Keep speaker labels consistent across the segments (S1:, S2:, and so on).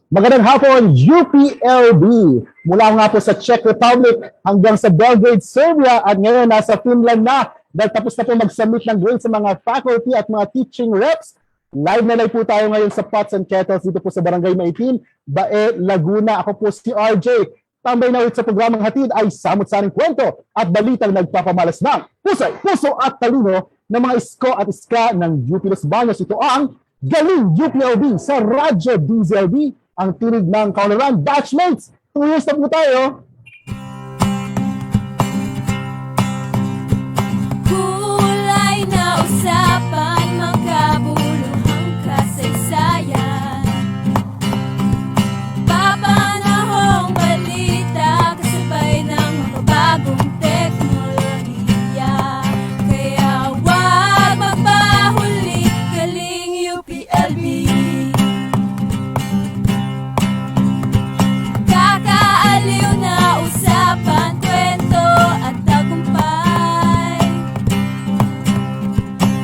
S1: Magandang hapon, UPLB! Mula nga po sa Czech Republic hanggang sa Belgrade, Serbia at ngayon nasa Finland na dahil tapos na po mag-submit ng grades sa mga faculty at mga teaching reps. Live na live po tayo ngayon sa Pots and Kettles dito po sa Barangay Maitin, Bae, Laguna. Ako po si RJ. Tambay na ulit sa programang hatid ay samu't-saring kwento at balitang nagpapamalas ng husay, puso at talino ng mga isko at iska ng UP Los Baños. Ito ang Galing UPLB sa Radyo DZLB, ang tinig ng kaunlaran. Batchmates, 2 years na po tayo.
S2: Kulay na usapan, magkabuluhang kasaysayan, papanahong balita, kasabay ng makabagong teknolohiya. Kaya huwag magpahuli, galing UPLB. Kakaaliw na usapan, kwento at tagumpay,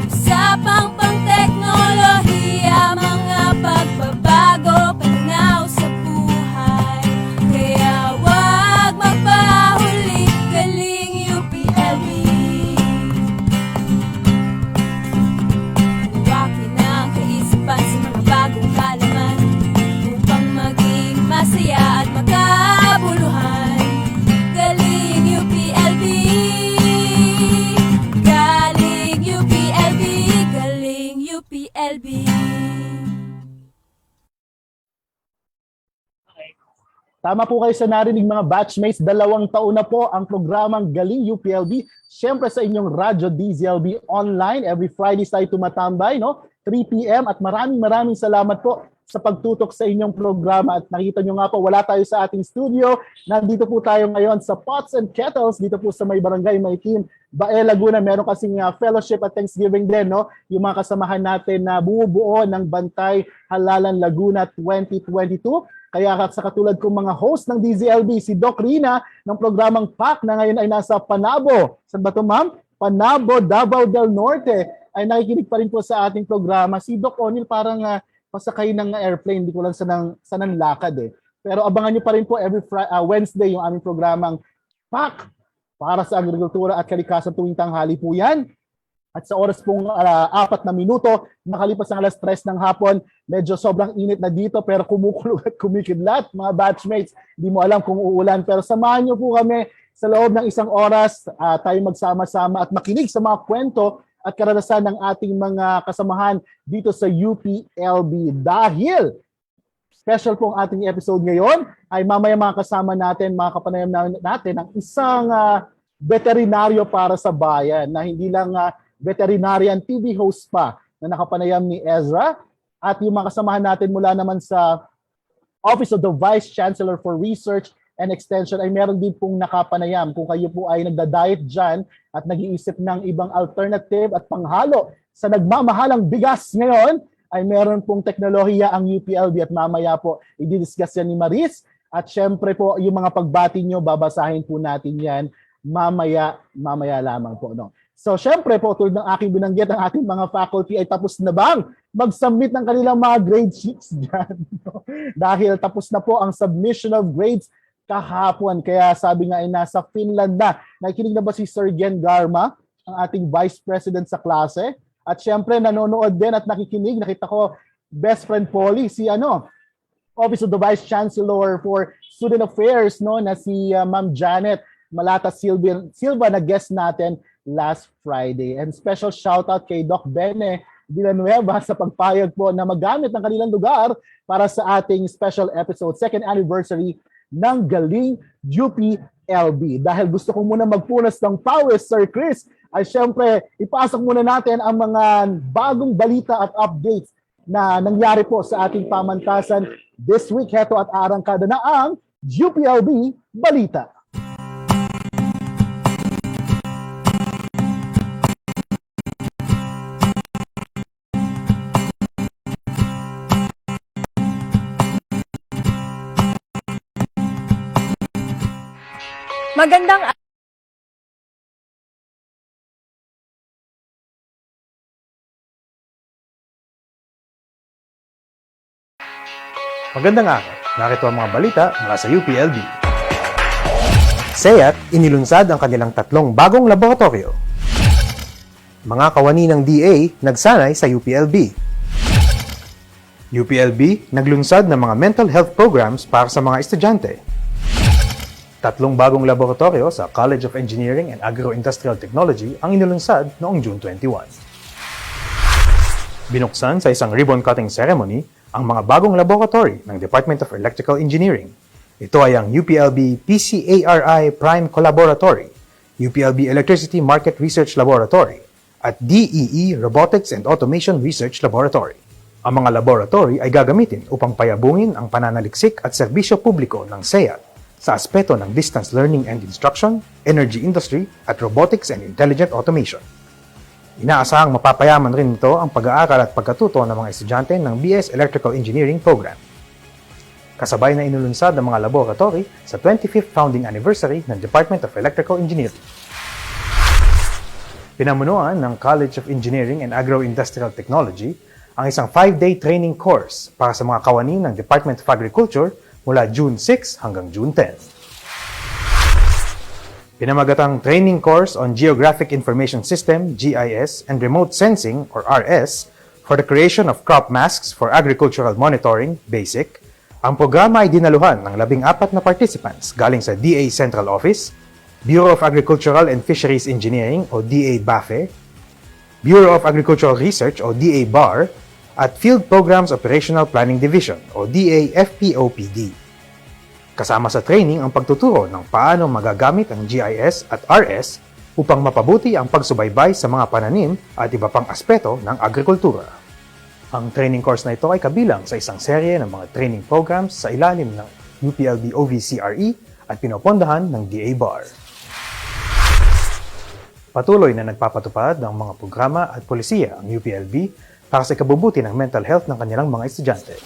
S2: usapang pang teknolohiya, mga pagbabago, pananaw sa buhay. Kaya huwag magpahuli, galing UPLB. Huwakin ang kaisipan sa mga bagong kaalaman, upang maging masaya at makabuluhan. Galing UPLB, galing UPLB, galing UPLB.
S1: Tama po kayo sa narinig mga batchmates, 2 taon na po ang programang Galing UPLB. Siyempre sa inyong Radyo DZLB online, every Friday tayo tumatambay, no? 3 p.m. at maraming salamat po sa pagtutok sa inyong programa. At nakita nyo nga po, wala tayo sa ating studio. Nandito po tayo ngayon sa Pots and Kettles, dito po sa may Barangay Maitin, Bae, Laguna. Meron kasing fellowship at Thanksgiving din, no? Yung mga kasamahan natin na bumubuo ng Bantay Halalan Laguna 2022. Kaya sa katulad kong mga host ng DZLB, si Doc Rina ng programang PAC na ngayon ay nasa Panabo. Saan ba ito, ma'am? Panabo, Davao del Norte. Ay nakikinig pa rin po sa ating programa. Si Doc O'Neil parang pasakay ng airplane. Hindi ko lang sanang lakad eh. Pero abangan nyo pa rin po every Wednesday yung aming programang PAC para sa agrikultura at kalikasan tuwing tanghali po yan. At sa oras pong 4 na minuto, nakalipas ng 3:00 ng hapon, medyo sobrang init na dito pero kumukulog at kumikidlat. Mga batchmates, hindi mo alam kung uulan. Pero samahan nyo po kami sa loob ng 1 oras, tayo magsama-sama at makinig sa mga kwento at karanasan ng ating mga kasamahan dito sa UPLB. Dahil special pong ating episode ngayon, ay mamaya mga kasama natin, mga kapanayam natin, ang isang beterinaryo para sa bayan na hindi lang veterinarian TV host pa na nakapanayam ni Ezra at yung mga kasamahan natin mula naman sa Office of the Vice Chancellor for Research and Extension ay meron din pong nakapanayam. Kung kayo po ay nagda-diet dyan at nag-iisip ng ibang alternative at panghalo sa nagmamahalang bigas ngayon, ay meron pong teknolohiya ang UPLB at mamaya po i-discuss yan ni Maris. At syempre po yung mga pagbati nyo, babasahin po natin yan mamaya lamang po. No? So syempre po, tulad ng aking binanggit, ang ating mga faculty ay tapos na bang mag-submit ng kanilang mga grade sheets dyan? No? Dahil tapos na po ang submission of grades kahapon. Kaya sabi nga ay nasa Finland na. Nakikinig na ba si Sir Gen Garma, ang ating Vice President sa klase? At syempre nanonood din at nakikinig. Nakita ko best friend Polly, si Office of the Vice Chancellor for Student Affairs, no, na si Ma'am Janet Malata Silva na guest natin last Friday. And special shout out kay Doc Bene Villanueva sa pagpayag po na magamit ng kanilang lugar para sa ating special episode, 2nd anniversary ng Galing UPLB. Dahil gusto ko muna magpunas ng pawis, Sir Chris, ay syempre ipasok muna natin ang mga bagong balita at updates na nangyari po sa ating pamantasan this week. Heto at arangkada na ang UPLB Balita.
S3: Magandang Magandang araw, narito ang mga balita mula sa UPLB. SEAT, inilunsad ang kanilang 3 bagong laboratorio. Mga kawani ng DA, nagsanay sa UPLB. UPLB, naglunsad ng mga mental health programs para sa mga estudyante. 3 bagong laboratorio sa College of Engineering and Agro-Industrial Technology ang inilunsad noong June 21. Binuksan sa isang ribbon-cutting ceremony ang mga bagong laboratory ng Department of Electrical Engineering. Ito ay ang UPLB PCARI Prime Collaboratory, UPLB Electricity Market Research Laboratory, at DEE Robotics and Automation Research Laboratory. Ang mga laboratory ay gagamitin upang payabungin ang pananaliksik at serbisyo publiko ng SEAT sa aspeto ng distance learning and instruction, energy industry, at robotics and intelligent automation. Inaasahang mapapayaman rin nito ang pag-aaral at pagkatuto ng mga estudyante ng BS Electrical Engineering Program. Kasabay na inulunsad ang mga laboratory sa 25th founding anniversary ng Department of Electrical Engineering. Pinamunuan ng College of Engineering and Agro-Industrial Technology ang isang 5-day training course para sa mga kawani ng Department of Agriculture mula June 6 hanggang June 10. Pinamagatang training course on Geographic Information System, GIS, and Remote Sensing, or RS, for the creation of crop masks for agricultural monitoring, BASIC. Ang programa ay dinaluhan ng 14 na participants galing sa DA Central Office, Bureau of Agricultural and Fisheries Engineering, o DA-BAFE, Bureau of Agricultural Research, o DA-BAR, at Field Programs Operational Planning Division, o DA-FPOPD. Kasama sa training ang pagtuturo ng paano magagamit ang GIS at RS upang mapabuti ang pagsubaybay sa mga pananim at iba pang aspeto ng agrikultura. Ang training course na ito ay kabilang sa isang serye ng mga training programs sa ilalim ng UPLB OVCRE at pinopondahan ng DA-BAR. Patuloy na nagpapatupad ng mga programa at polisiya ang UPLB para sa ikabubuti ng mental health ng kanilang mga estudyante.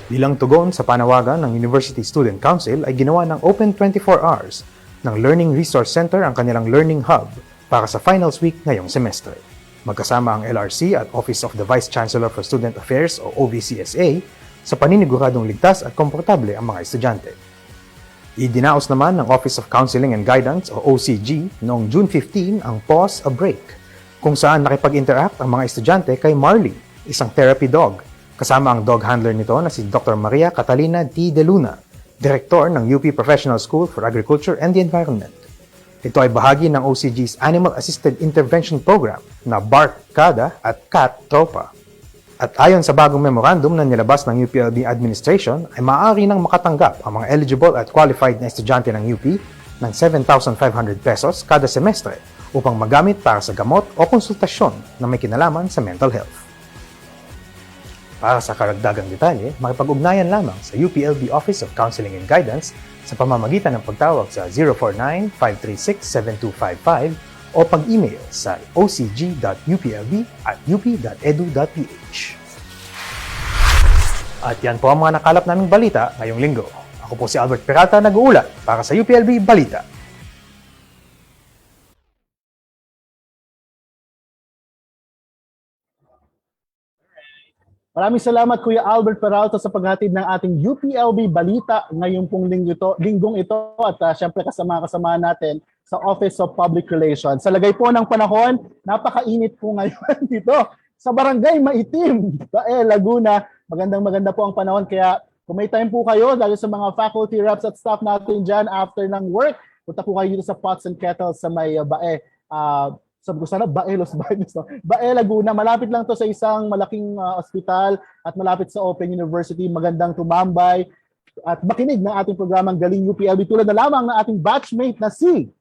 S3: Bilang tugon sa panawagan ng University Student Council ay ginawa ng Open 24 Hours ng Learning Resource Center ang kanilang learning hub para sa finals week ngayong semestre. Magkasama ang LRC at Office of the Vice Chancellor for Student Affairs o OVCSA sa paniniguradong ligtas at komportable ang mga estudyante. Idinaos naman ng Office of Counseling and Guidance o OCG noong June 15 ang Pause a Break, kung saan nakipag-interact ang mga estudyante kay Marley, isang therapy dog, kasama ang dog handler nito na si Dr. Maria Catalina T. De Luna, Direktor ng UP Professional School for Agriculture and the Environment. Ito ay bahagi ng OCG's Animal Assisted Intervention Program na BARK Kada at CAT Tropa. At ayon sa bagong memorandum na nilabas ng UPLB Administration ay maaari nang makatanggap ang mga eligible at qualified na estudyante ng UP ng 7,500 pesos kada semestre upang magamit para sa gamot o konsultasyon na may kinalaman sa mental health. Para sa karagdagang detalye, makipag-ugnayan lamang sa UPLB Office of Counseling and Guidance sa pamamagitan ng pagtawag sa 049-536-7255 o pag-email sa ocg.uplb@up.edu.ph. At yan po ang mga nakalap naming balita ngayong linggo. Ako po si Albert Peralta, nag-uulat para sa UPLB Balita.
S1: Maraming salamat Kuya Albert Peralta sa paghatid ng ating UPLB Balita ngayong pong linggong ito at syempre kasama natin sa Office of Public Relations. Sa lagay po ng panahon, napakainit po ngayon dito sa Barangay Maitim, Laguna. Maganda po ang panahon kaya kung may time po kayo, lalo sa mga faculty reps at staff natin dyan after ng work, punta po kayo dito sa Pots and Kettles sa may sabi ko sana, Los Baños. No? Laguna. Malapit lang to sa isang malaking ospital at malapit sa Open University. Magandang tumambay at makinig ng ating programang Galing UPLB tulad na lamang ng ating batchmate na si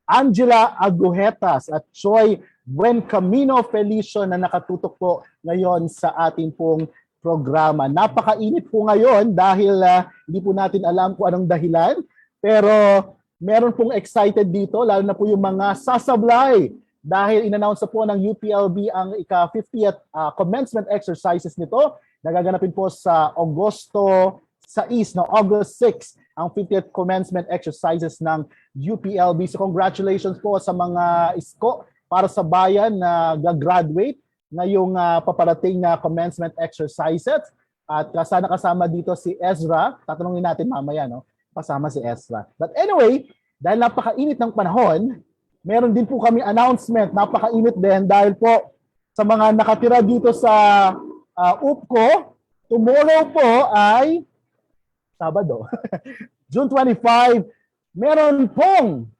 S1: Angela Agujetas at Choi Buencamino Felicio na nakatutok po ngayon sa ating pong programa. Napakainit po ngayon dahil hindi po natin alam kung anong dahilan. Pero meron pong excited dito, lalo na po yung mga sasablay dahil in-announce po ng UPLB ang ika-50th commencement exercises nito. Nagaganapin po sa August 6 ang 50th commencement exercises ng UPLB. So congratulations po sa mga isko para sa bayan na gagraduate ngayong paparating na commencement exercises. At sana kasama dito si Ezra. Tatanungin natin mamaya, no? Kasama si Ezra. But anyway, dahil napakainit ng panahon, meron din po kami announcement. Napakainit din dahil po sa mga nakatira dito sa UPCO, tomorrow po ay Sabado, June 25, meron pong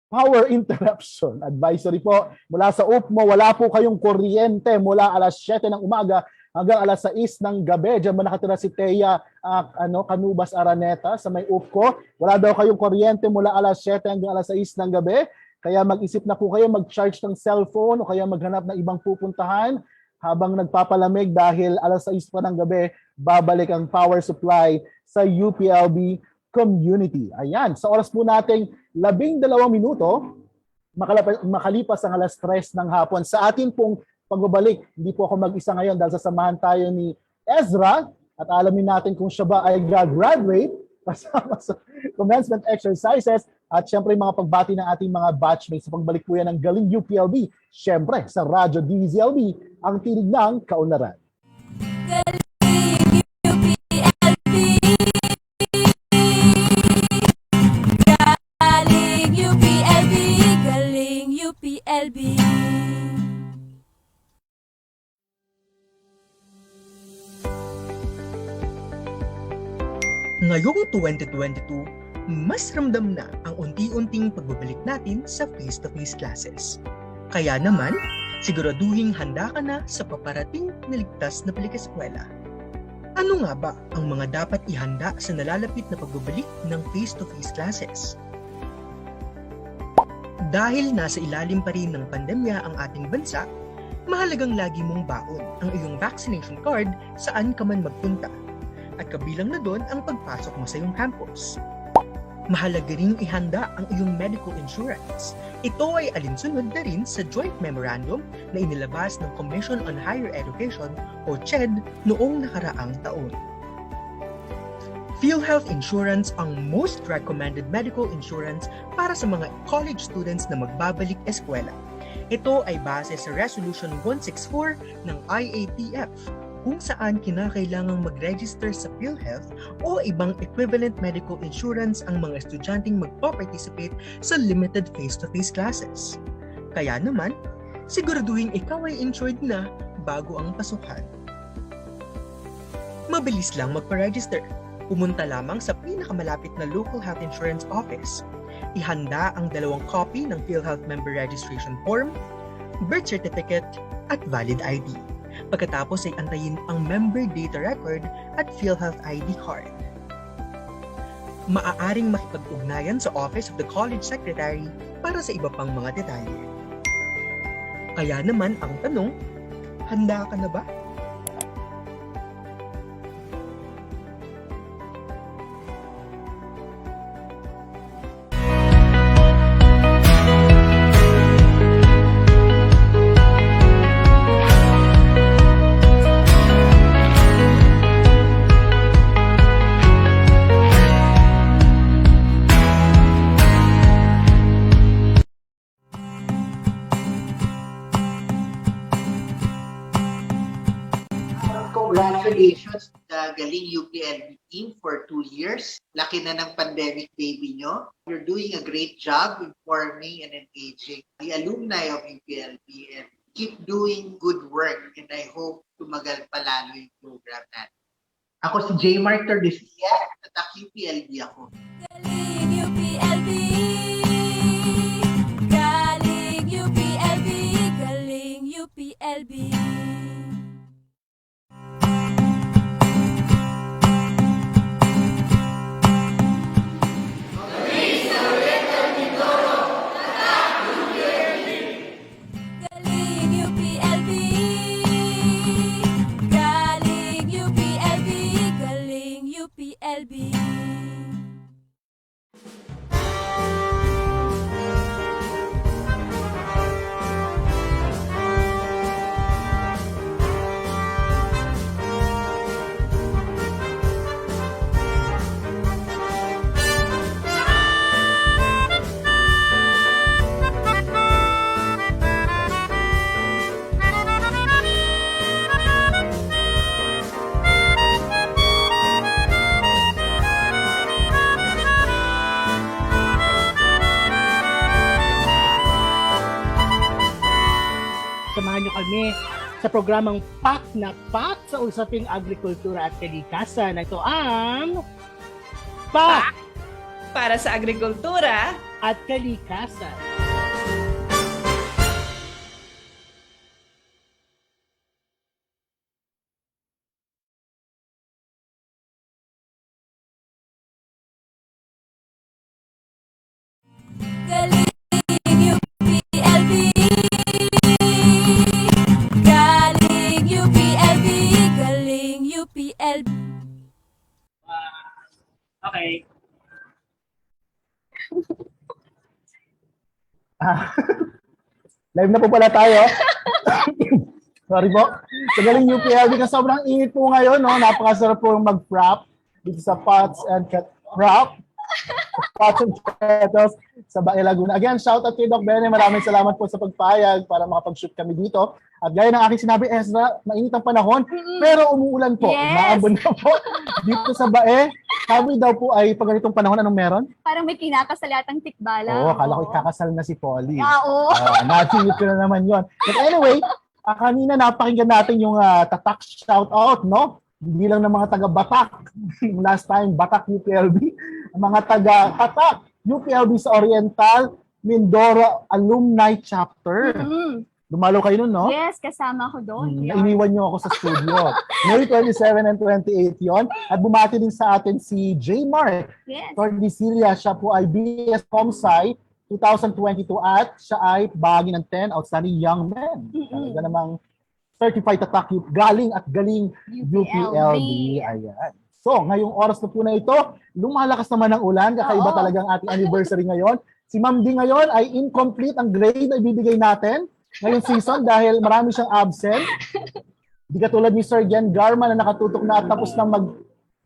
S1: power interruption advisory po mula sa UPMO. Wala po kayong kuryente mula alas 7 ng umaga hanggang alas 6 ng gabi. Diyan mo nakatira si Teya Canubas Araneta sa may UPCO. Wala daw kayong kuryente mula alas 7 hanggang alas 6 ng gabi. Kaya mag-isip na po kayo mag-charge ng cellphone o kaya maghanap ng ibang pupuntahan habang nagpapalamig dahil alas 6 pa ng gabi, babalik ang power supply sa UPLB community. Ayan, sa oras po nating 12 minuto, makalipas ang alas 3 ng hapon. Sa atin pong pagbabalik, hindi po ako mag-isa ngayon dahil sasamahan tayo ni Ezra at alamin natin kung siya ba ay graduate kasama sa commencement exercises at syempre mga pagbati ng ating mga batchmates sa pagbalik po yan ng Galing UPLB. Syempre sa Radyo DZLB, ang tinig ng kaunlaran.
S2: Galing UPLB, galing UPLB.
S4: Ngayong 2022, mas ramdam na ang unti-unting pagbabalik natin sa face-to-face classes. Kaya naman, siguraduhing handa ka na sa paparating na ligtas na balik-eskwela. Ano nga ba ang mga dapat ihanda sa nalalapit na pagbabalik ng face-to-face classes? Dahil nasa ilalim pa rin ng pandemya ang ating bansa, mahalagang lagi mong baon ang iyong vaccination card saan ka man magpunta. At kabilang na doon ang pagpasok mo sa iyong campus. Mahalaga ring ihanda ang iyong medical insurance. Ito ay alinsunod na rin sa Joint Memorandum na inilabas ng Commission on Higher Education o CHED noong nakaraang taon. PhilHealth Insurance ang most recommended medical insurance para sa mga college students na magbabalik eskwela. Ito ay base sa Resolution 164 ng IATF kung saan kinakailangang mag-register sa PhilHealth o ibang equivalent medical insurance ang mga estudyanteng magpa-participate sa limited face-to-face classes. Kaya naman, siguraduhin ikaw ay insured na bago ang pasukan. Mabilis lang magpa-register. Pumunta lamang sa pinakamalapit na local health insurance office. Ihanda ang 2 copy ng PhilHealth member registration form, birth certificate, at valid ID. Pagkatapos ay antayin ang member data record at PhilHealth ID card. Maaaring makipag-ugnayan sa Office of the College Secretary para sa iba pang mga detalye. Kaya naman ang tanong, handa ka na ba?
S5: Congratulations to the Galing UPLB team for 2 years. Laki na ng pandemic baby nyo. You're doing a great job informing and engaging the alumni of UPLB and keep doing good work and I hope tumagal palalo yung program natin. Ako si J. Mark Tordesia at UPLB ako.
S2: Galing UPLB, galing UPLB, galing UPLB. UPLB.
S6: kami sa programang Pak na Pak sa usaping agrikultura at kalikasan. Ito ang Pak
S7: Para sa agrikultura
S6: at kalikasan.
S2: Galing UPLB. Galing UPLB. Galing UPLB.
S6: Okay.
S1: Live na po pala tayo. Sorry po. Sa Galing UPLB kasi sobrang init po ngayon, no? Napakasarap po yung mag-prop dito sa pots and prop. Pots and kettles sa Bae Laguna. Again, shout out kay Doc Bene. Maraming salamat po sa pagpayag para makapag-shoot kami dito. At gaya ng aking sinabi, Ezra, mainit ang panahon, pero umuulan po.
S8: Yes.
S1: Maambon na po dito sa Bae. Sabi daw po ay pag ganitong panahon, anong meron?
S8: Parang may kinakasalatang tikbala.
S1: Oo, kala ko ikakasal na si Polly.
S8: Oo.
S1: Nasingit ko na naman yon. But anyway, kanina napakinggan natin yung tatak shoutout, no? Hindi lang ng mga taga-Batak. Last time, Batak UPLB. Ang mga taga-Tatak UPLB sa Oriental Mindoro Alumni Chapter. Dumalo kayo nun, no?
S8: Yes, kasama ko doon.
S1: Nainiwan nyo ako sa studio. May 27 and 28 yon. At bumati din sa atin si J. Mark.
S8: Yes.
S1: Tordicilia, siya po ay BS Comsci 2022 at siya ay bahagi ng 10 Outstanding Young Men. Talaga namang certified tatak galing at galing UPLB. Ayan. So, ngayong oras na po na ito, lumalakas naman ang ulan. Kakaiba talagang ating anniversary ngayon. Si Ma'am D ngayon ay incomplete ang grade na ibibigay natin ngayong season dahil marami siyang absent. Di katulad ni Sir Gian Garma na nakatutok na at tapos na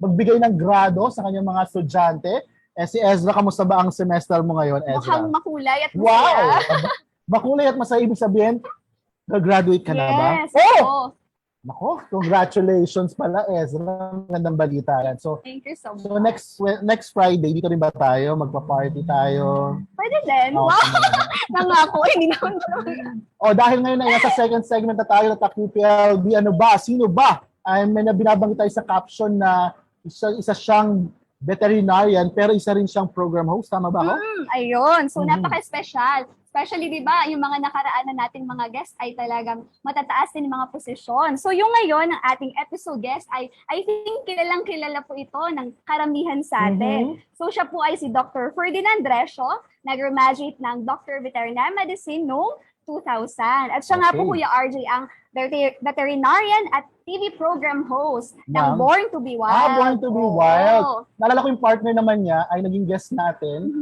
S1: magbigay ng grado sa kanyang mga estudyante. Si Ezra, kamusta ba ang semester mo ngayon, Ezra?
S8: Mukhang makulay at
S1: Wow!
S8: masaya.
S1: Makulay at masaya, ibig sabihin, nag-graduate ka na ba?
S8: Yes.
S1: Oh!
S8: Oo.
S1: Nako, congratulations pala, Ezra. Magandang balita yan. So,
S8: Thank you so much.
S1: so next Friday, dito rin ba tayo? Magpa-party tayo?
S8: Pwede din.
S1: Oh,
S8: Wow! Nangako. Hindi naman.
S1: dahil ngayon na sa second segment na tayo na UPLB, ano ba? Sino ba? May binabanggit tayo sa caption na isa siyang veterinarian pero isa rin siyang program host. Tama ba ako?
S8: Ayun. So, napaka-special. Especially, di ba, yung mga nakaraan na nating mga guest ay talagang matataas din yung mga posisyon. So, yung ngayon, ang ating episode guest ay, I think, kilalang-kilala po ito ng karamihan sa atin. So, siya po ay si Dr. Ferdinand Resio, nag-graduate ng Dr. Veterinary Medicine noong 2000. At siya nga po, Kuya RJ, ang veterinarian at TV program host ng Born to be Wild.
S1: Born to be Wild. Naalala ko yung partner naman niya ay naging guest natin.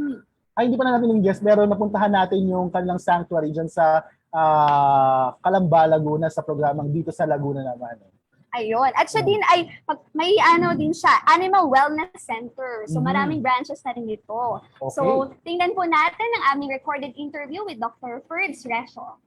S1: Ay, hindi pa na natin yung guest, pero napuntahan natin yung kanilang sanctuary dyan sa Calamba, Laguna, sa programang dito sa Laguna naman.
S8: Ayun. At siya din ay, may din siya, Animal Wellness Center. So maraming branches na rin dito.
S1: Okay.
S8: So tingnan po natin ang aming recorded interview with Dr. Ferds Resio.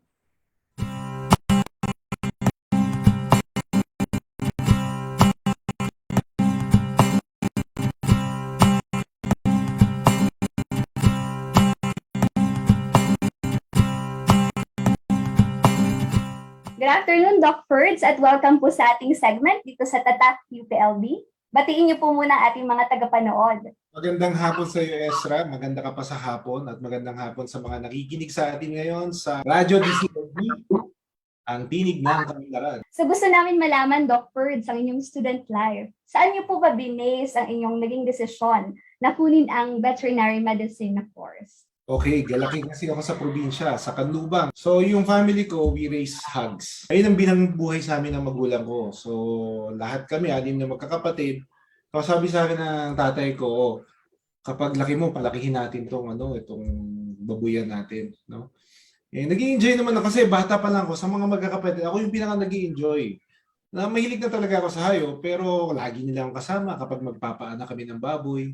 S8: Good afternoon, Doc Ferds, at welcome po sa ating segment dito sa Tatak UPLB. Batiin niyo po muna ang ating mga tagapanood.
S9: Magandang hapon sa iyo, Ezra. Maganda ka pa sa hapon at magandang hapon sa mga nakikinig sa atin ngayon sa Radyo DZLB, ang tinig ng kaunlaran.
S8: So gusto namin malaman, Doc Ferds, ang inyong student life. Saan niyo po ba binase ang inyong naging desisyon na kunin ang veterinary medicine na course?
S9: Okay, galaki kasi ako sa probinsya, sa Kanlubang. So yung family ko, we raise hogs. Ayun ang binangbuhay sa amin ng magulang ko. So lahat kami, 6 na magkakapatid. So sabi sa akin ng tatay ko, kapag laki mo, palakihin natin itong babuyan natin. No? Nag-i-enjoy naman ako kasi bata pa lang ako sa mga magkakapatid. Ako yung pinaka nag-i-enjoy. Na mahilig na talaga ako sa hayop, pero lagi nila akong kasama kapag magpapaanak kami ng baboy.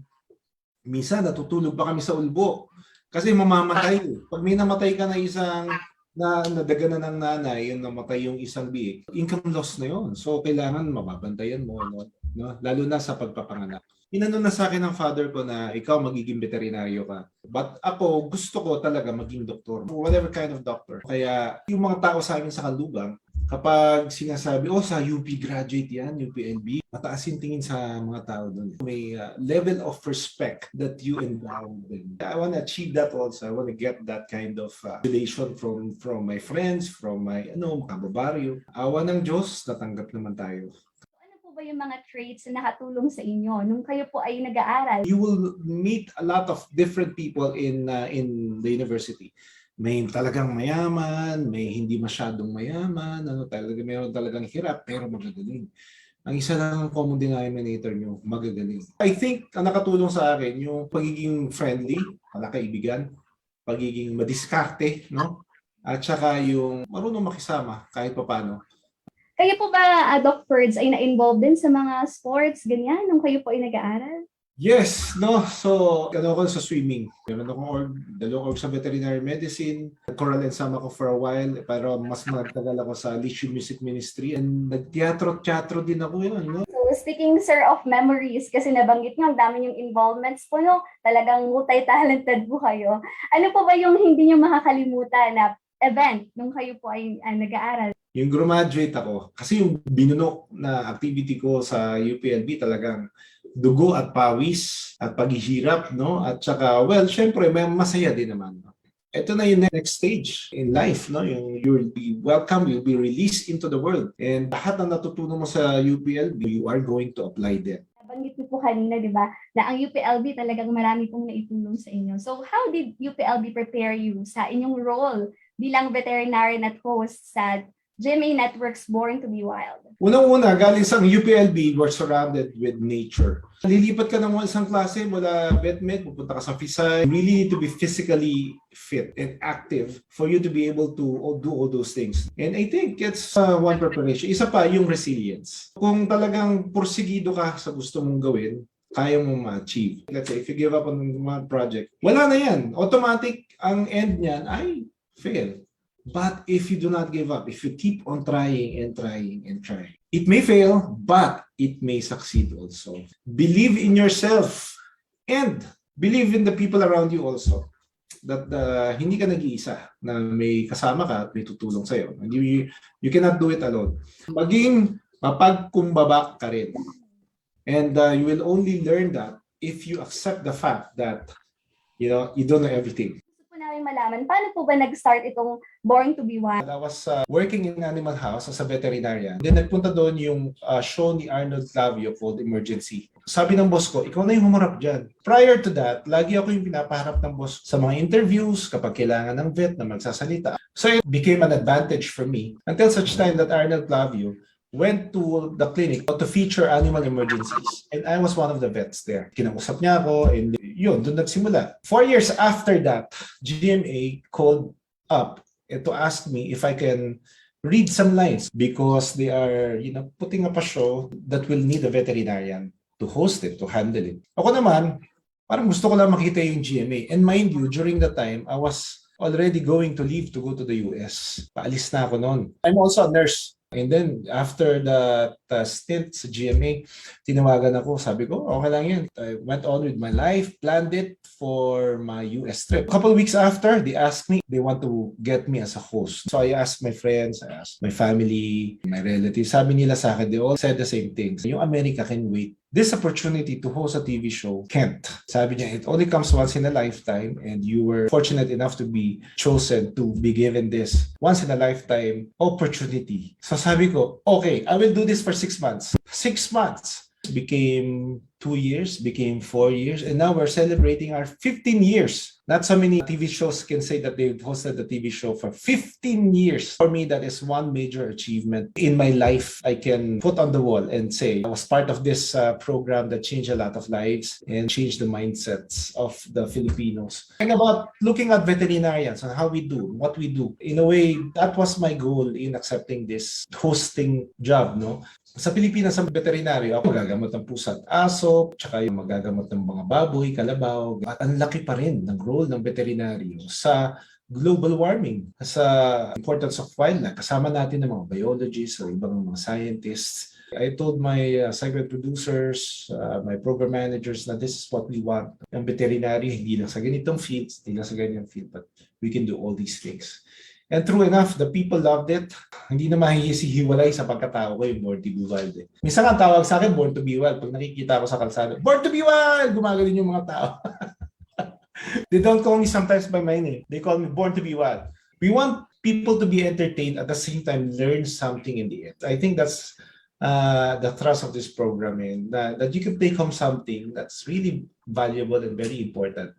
S9: Minsan natutulog pa kami sa ulbo. Kasi mamamatay. Pag may namatay ka na isang nadaga na ng nanay, yung namatay yung isang biik, income loss na yun. So, kailangan mababantayan mo. No? Lalo na sa pagpapanganak. Inano na sa akin ng father ko na ikaw magiging veterinaryo ka. But ako, gusto ko talaga maging doktor. Whatever kind of doctor. Kaya yung mga tao sa amin sa Kanlubang, Kapag sinasabi, sa UP graduate yan, UPLB, mataas yung tingin sa mga tao doon. May level of respect that you endow them. I want to achieve that also. I want to get that kind of relation from my friends, from my kababaryo. Awa ng Diyos, natanggap naman tayo.
S8: Ano po ba yung mga traits na nakatulong sa inyo nung kayo po ay nag-aaral?
S9: You will meet a lot of different people in the university. May talagang mayaman, may hindi masyadong mayaman, meron talagang hirap pero magagaling. Ang isa lang ang common denominator nyo, magagaling. I think ang nakatulong sa akin yung pagiging friendly, kaibigan, pagiging madiskarte, no? At saka yung marunong makisama kahit paano.
S8: Kayo po ba, Doc Ferds, ay na-involved din sa mga sports, ganyan, nung kayo po ay nag-aaral?
S9: Yes, no. So, ako sa swimming. Meron akong dalawang org sa veterinary medicine. Choral and sama ko for a while, pero mas nagtagal ako sa Leisure Music Ministry. And nagteatro din ako yun, no?
S8: So, speaking, sir, of memories, kasi nabanggit nyo, ang dami yung involvements po, no? Talagang multi-talented po kayo. Ano po ba yung hindi nyo makakalimutan na event nung kayo po ay nag-aaral?
S9: Yung graduate ako, kasi yung binunok na activity ko sa UPLB talagang dugo at pawis at paghihirap, no? At saka, syempre, may masaya din naman. No? Ito na yung next stage in life, no? Yung you will be welcome, you'll be released into the world. And lahat na natutunan mo sa UPLB, you are going to apply there.
S8: Nabanggit niyo po kanina, di ba, na ang UPLB talagang marami pong naitulong sa inyo. So, how did UPLB prepare you sa inyong role bilang veterinarian at host sa GMA Network's Born to be Wild?
S9: Unang-una, galing sa UPLB, we're surrounded with nature. Lilipat ka ng isang klase mula Batchmates, pupunta ka sa husay. You really need to be physically fit and active for you to be able to do all those things. And I think it's one preparation. Isa pa, yung resilience. Kung talagang porsigido ka sa gusto mong gawin, kaya mo ma-achieve. Let's say, if you give up on one project, wala na yan. Automatic, ang end niyan ay fail. But if you do not give up, if you keep on trying and trying and trying, it may fail, but it may succeed also. Believe in yourself and believe in the people around you also. That hindi ka nag-iisa, na may kasama ka at may tutulong sa'yo. You cannot do it alone. Maging mapagkumbaba ka rin. And you will only learn that if you accept the fact that you don't know everything.
S8: Malaman, paano po ba nag-start itong Born to be Wild?
S9: I was working in Animal House as a veterinarian. Then nagpunta doon yung show ni Arnold Clavio called Emergency. Sabi ng boss ko, ikaw na yung humarap dyan. Prior to that, lagi ako yung pinapaharap ng boss sa mga interviews kapag kailangan ng vet na magsasalita. So it became an advantage for me until such time that Arnold Clavio went to the clinic to feature animal emergencies. And I was one of the vets there. Kinausap niya ako and yun, doon nagsimula. 4 years after that, GMA called up to ask me if I can read some lines because they are, putting up a show that will need a veterinarian to host it, to handle it. Ako naman, parang gusto ko lang makita yung GMA. And mind you, during that time, I was already going to leave to go to the US. Paalis na ako noon. I'm also a nurse. And then, after the stint sa GMA, tinawagan ako. Sabi ko, okay lang yan. I went on with my life, planned it for my US trip. A couple weeks after, they asked me, they want to get me as a host. So I asked my friends, I asked my family, my relatives. Sabi nila sa akin, they all said the same things. Yung America can wait. This opportunity to host a TV show can't. Sabi niya, it only comes once in a lifetime and you were fortunate enough to be chosen to be given this once in a lifetime opportunity. So sabi ko, okay, I will do this for 6 months. 6 months became 2 years, became 4 years, and now we're celebrating our 15 years. Not so many TV shows can say that they've hosted the TV show for 15 years. For me, that is one major achievement in my life. I can put on the wall and say I was part of this program that changed a lot of lives and changed the mindsets of the Filipinos. And about looking at veterinarians and how we do, what we do. In a way, that was my goal in accepting this hosting job, no? Sa Pilipinas, ang veterinaryo, ako magagamot ng pusa at aso, tsaka yung magagamot ng mga baboy, kalabaw. At ang laki pa rin ng role ng veterinaryo sa global warming, sa importance of wildlife. Kasama natin ng mga biologists o ibang mga scientists. I told my segment producers, my program managers na this is what we want. Ang veterinaryo, hindi lang sa ganitong fields, hindi lang sa ganitong field, but we can do all these things. And true enough, the people loved it. Hindi na mahihisi-hiwalay sa pagkatao ko yung Born to be Wild. Minsan ang tawag sa akin, Born to be Wild. Pag nakikita ko sa kalsada, Born to be Wild! Gumagaling yung mga tao. They don't call me sometimes by my name. They call me Born to be Wild. We want people to be entertained at the same time learn something in the end. I think that's the thrust of this program, and that you can take home something that's really valuable and very important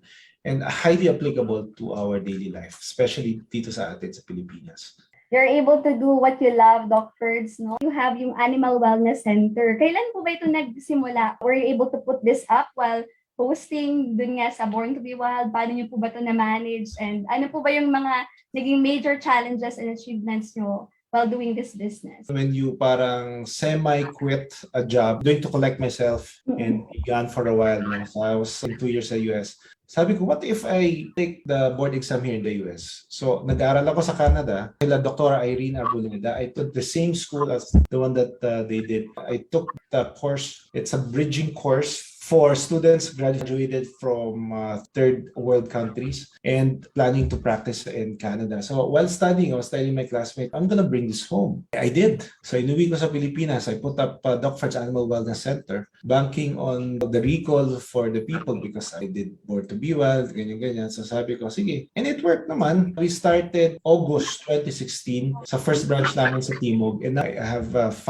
S9: and highly applicable to our daily life, especially dito sa atin sa Pilipinas.
S8: You're able to do what you love, Doc Ferds, no? You have yung Animal Wellness Center. Kailan po ba ito nagsimula? Were you able to put this up while hosting dun nga sa Born to be Wild? Paano niyo po ba ito na-manage? And ano po ba yung mga naging major challenges and achievements niyo while doing this business?
S9: When you parang semi-quit a job, going to collect myself and be gone for a while. No? So I was 2 years sa US. Sabi ko, what if I take the board exam here in the US? So nag-aaral ako sa Canada. Kila Dr. Irene Arbuleda. I took the same school as the one that they did. I took the course. It's a bridging course for students graduated from third world countries and planning to practice in Canada. So while studying, I was telling my classmate, I'm gonna bring this home. I did. So inuwi ko sa Pilipinas. I put up Doc Ferds Animal Wellness Center, banking on the recall for the people because I did Born to be Wild, ganyan-ganyan. So sabi ko, sige. And it worked naman. We started August 2016 sa first branch namin sa Timog. And now I have 5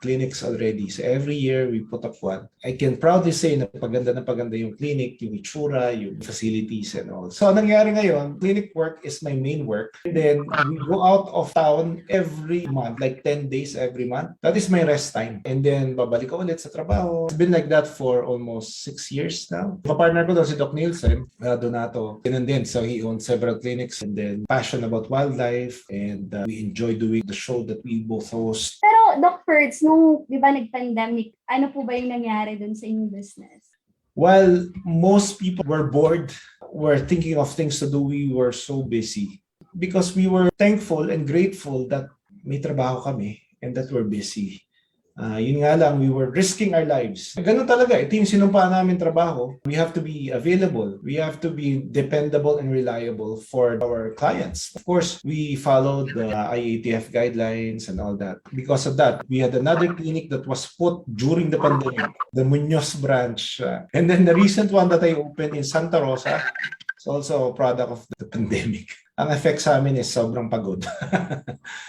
S9: clinics already. So every year we put up one. I can proudly say na paganda yung clinic, yung itsura, yung facilities and all. So nangyari ngayon, clinic work is my main work. And then we go out of town every month, like 10 days every month. That is my rest time. And then babalik ko ulit sa trabaho. It's been like that for almost 6 years now. Kapartner ko daw si Doc Nielsen, Donato. And then, so he owns several clinics and then passion about wildlife and we enjoy doing the show that we both host.
S8: Pero Doc Ferds, nung di ba nag-pandemic, ano po ba yung nangyari dun sa inyong business?
S9: While most people were bored, were thinking of things to do, we were so busy because we were thankful and grateful that may trabaho kami and that we're busy. Yun nga lang, we were risking our lives. Ganun talaga, ito yung sinumpa namin trabaho. We have to be available. We have to be dependable and reliable for our clients. Of course, we followed the IATF guidelines and all that. Because of that, we had another clinic that was put during the pandemic, the Muñoz branch. And then the recent one that I opened in Santa Rosa is also a product of the pandemic. Ang effect sa amin is sobrang pagod.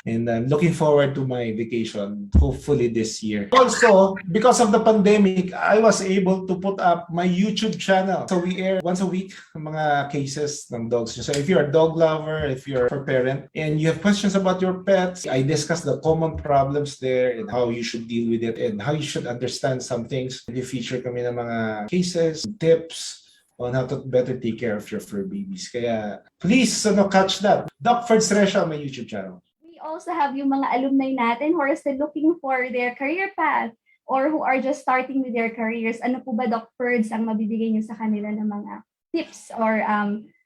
S9: And I'm looking forward to my vacation, hopefully this year. Also, because of the pandemic, I was able to put up my YouTube channel. So we air once a week mga cases ng dogs. So if you're a dog lover, if you're a parent, and you have questions about your pets, I discuss the common problems there and how you should deal with it and how you should understand some things. We feature kami ng mga cases, tips, on how to better take care of your fur babies. Kaya please catch that. Doc Ferds Resha on my YouTube channel.
S8: We also have yung mga alumni natin who are still looking for their career path or who are just starting with their careers. Ano po ba, Doc Ferds, ang mabibigay niyo sa kanila ng mga tips or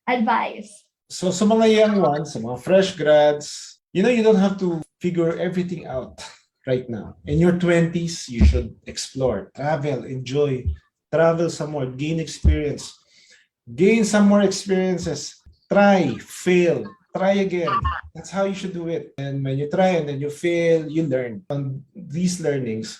S8: advice?
S9: So sa mga young ones, sa mga fresh grads, you don't have to figure everything out right now. In your 20s, you should explore, travel, enjoy, travel some more, gain experience. Gain some more experiences. Try, fail, try again. That's how you should do it. And when you try and then you fail, you learn. On these learnings,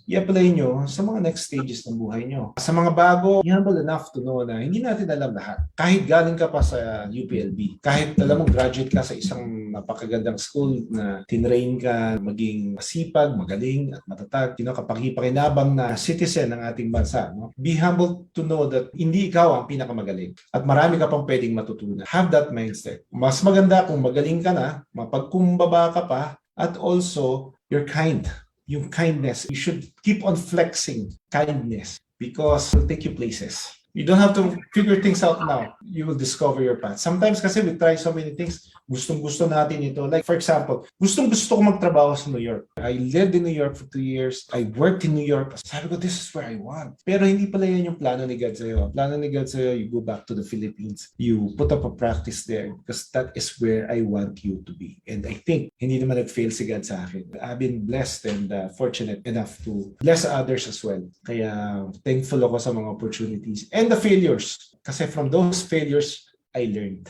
S9: i-apply nyo sa mga next stages ng buhay nyo. Sa mga bago, you humble enough to know na hindi natin alam lahat. Kahit galing ka pa sa UPLB, kahit alam mo graduate ka sa isang napakagandang school na tinrain ka maging masipag, magaling at matatag, kapaki-pakinabang na citizen ng ating bansa. No? Be humble to know that hindi ikaw ang pinakamagaling at marami ka pang pwedeng matutunan. Have that mindset. Mas maganda kung magaling ka na, mapagkumbaba ka pa, at also you're kind. Yung kindness, you should keep on flexing kindness because it will take you places. You don't have to figure things out now. You will discover your path. Sometimes kasi we try so many things, gustong-gusto natin ito. Like for example, gustong-gusto ko magtrabaho sa New York. I lived in New York for 2 years. I worked in New York. Sabi ko, this is where I want. Pero hindi pala yan yung plano ni God sa'yo. Plano ni God sa'yo, you go back to the Philippines. You put up a practice there because that is where I want you to be. And I think, hindi naman nag-fail si God sa akin. I've been blessed and fortunate enough to bless others as well. Kaya thankful ako sa mga opportunities. And the failures. Kasi from those failures, I learned.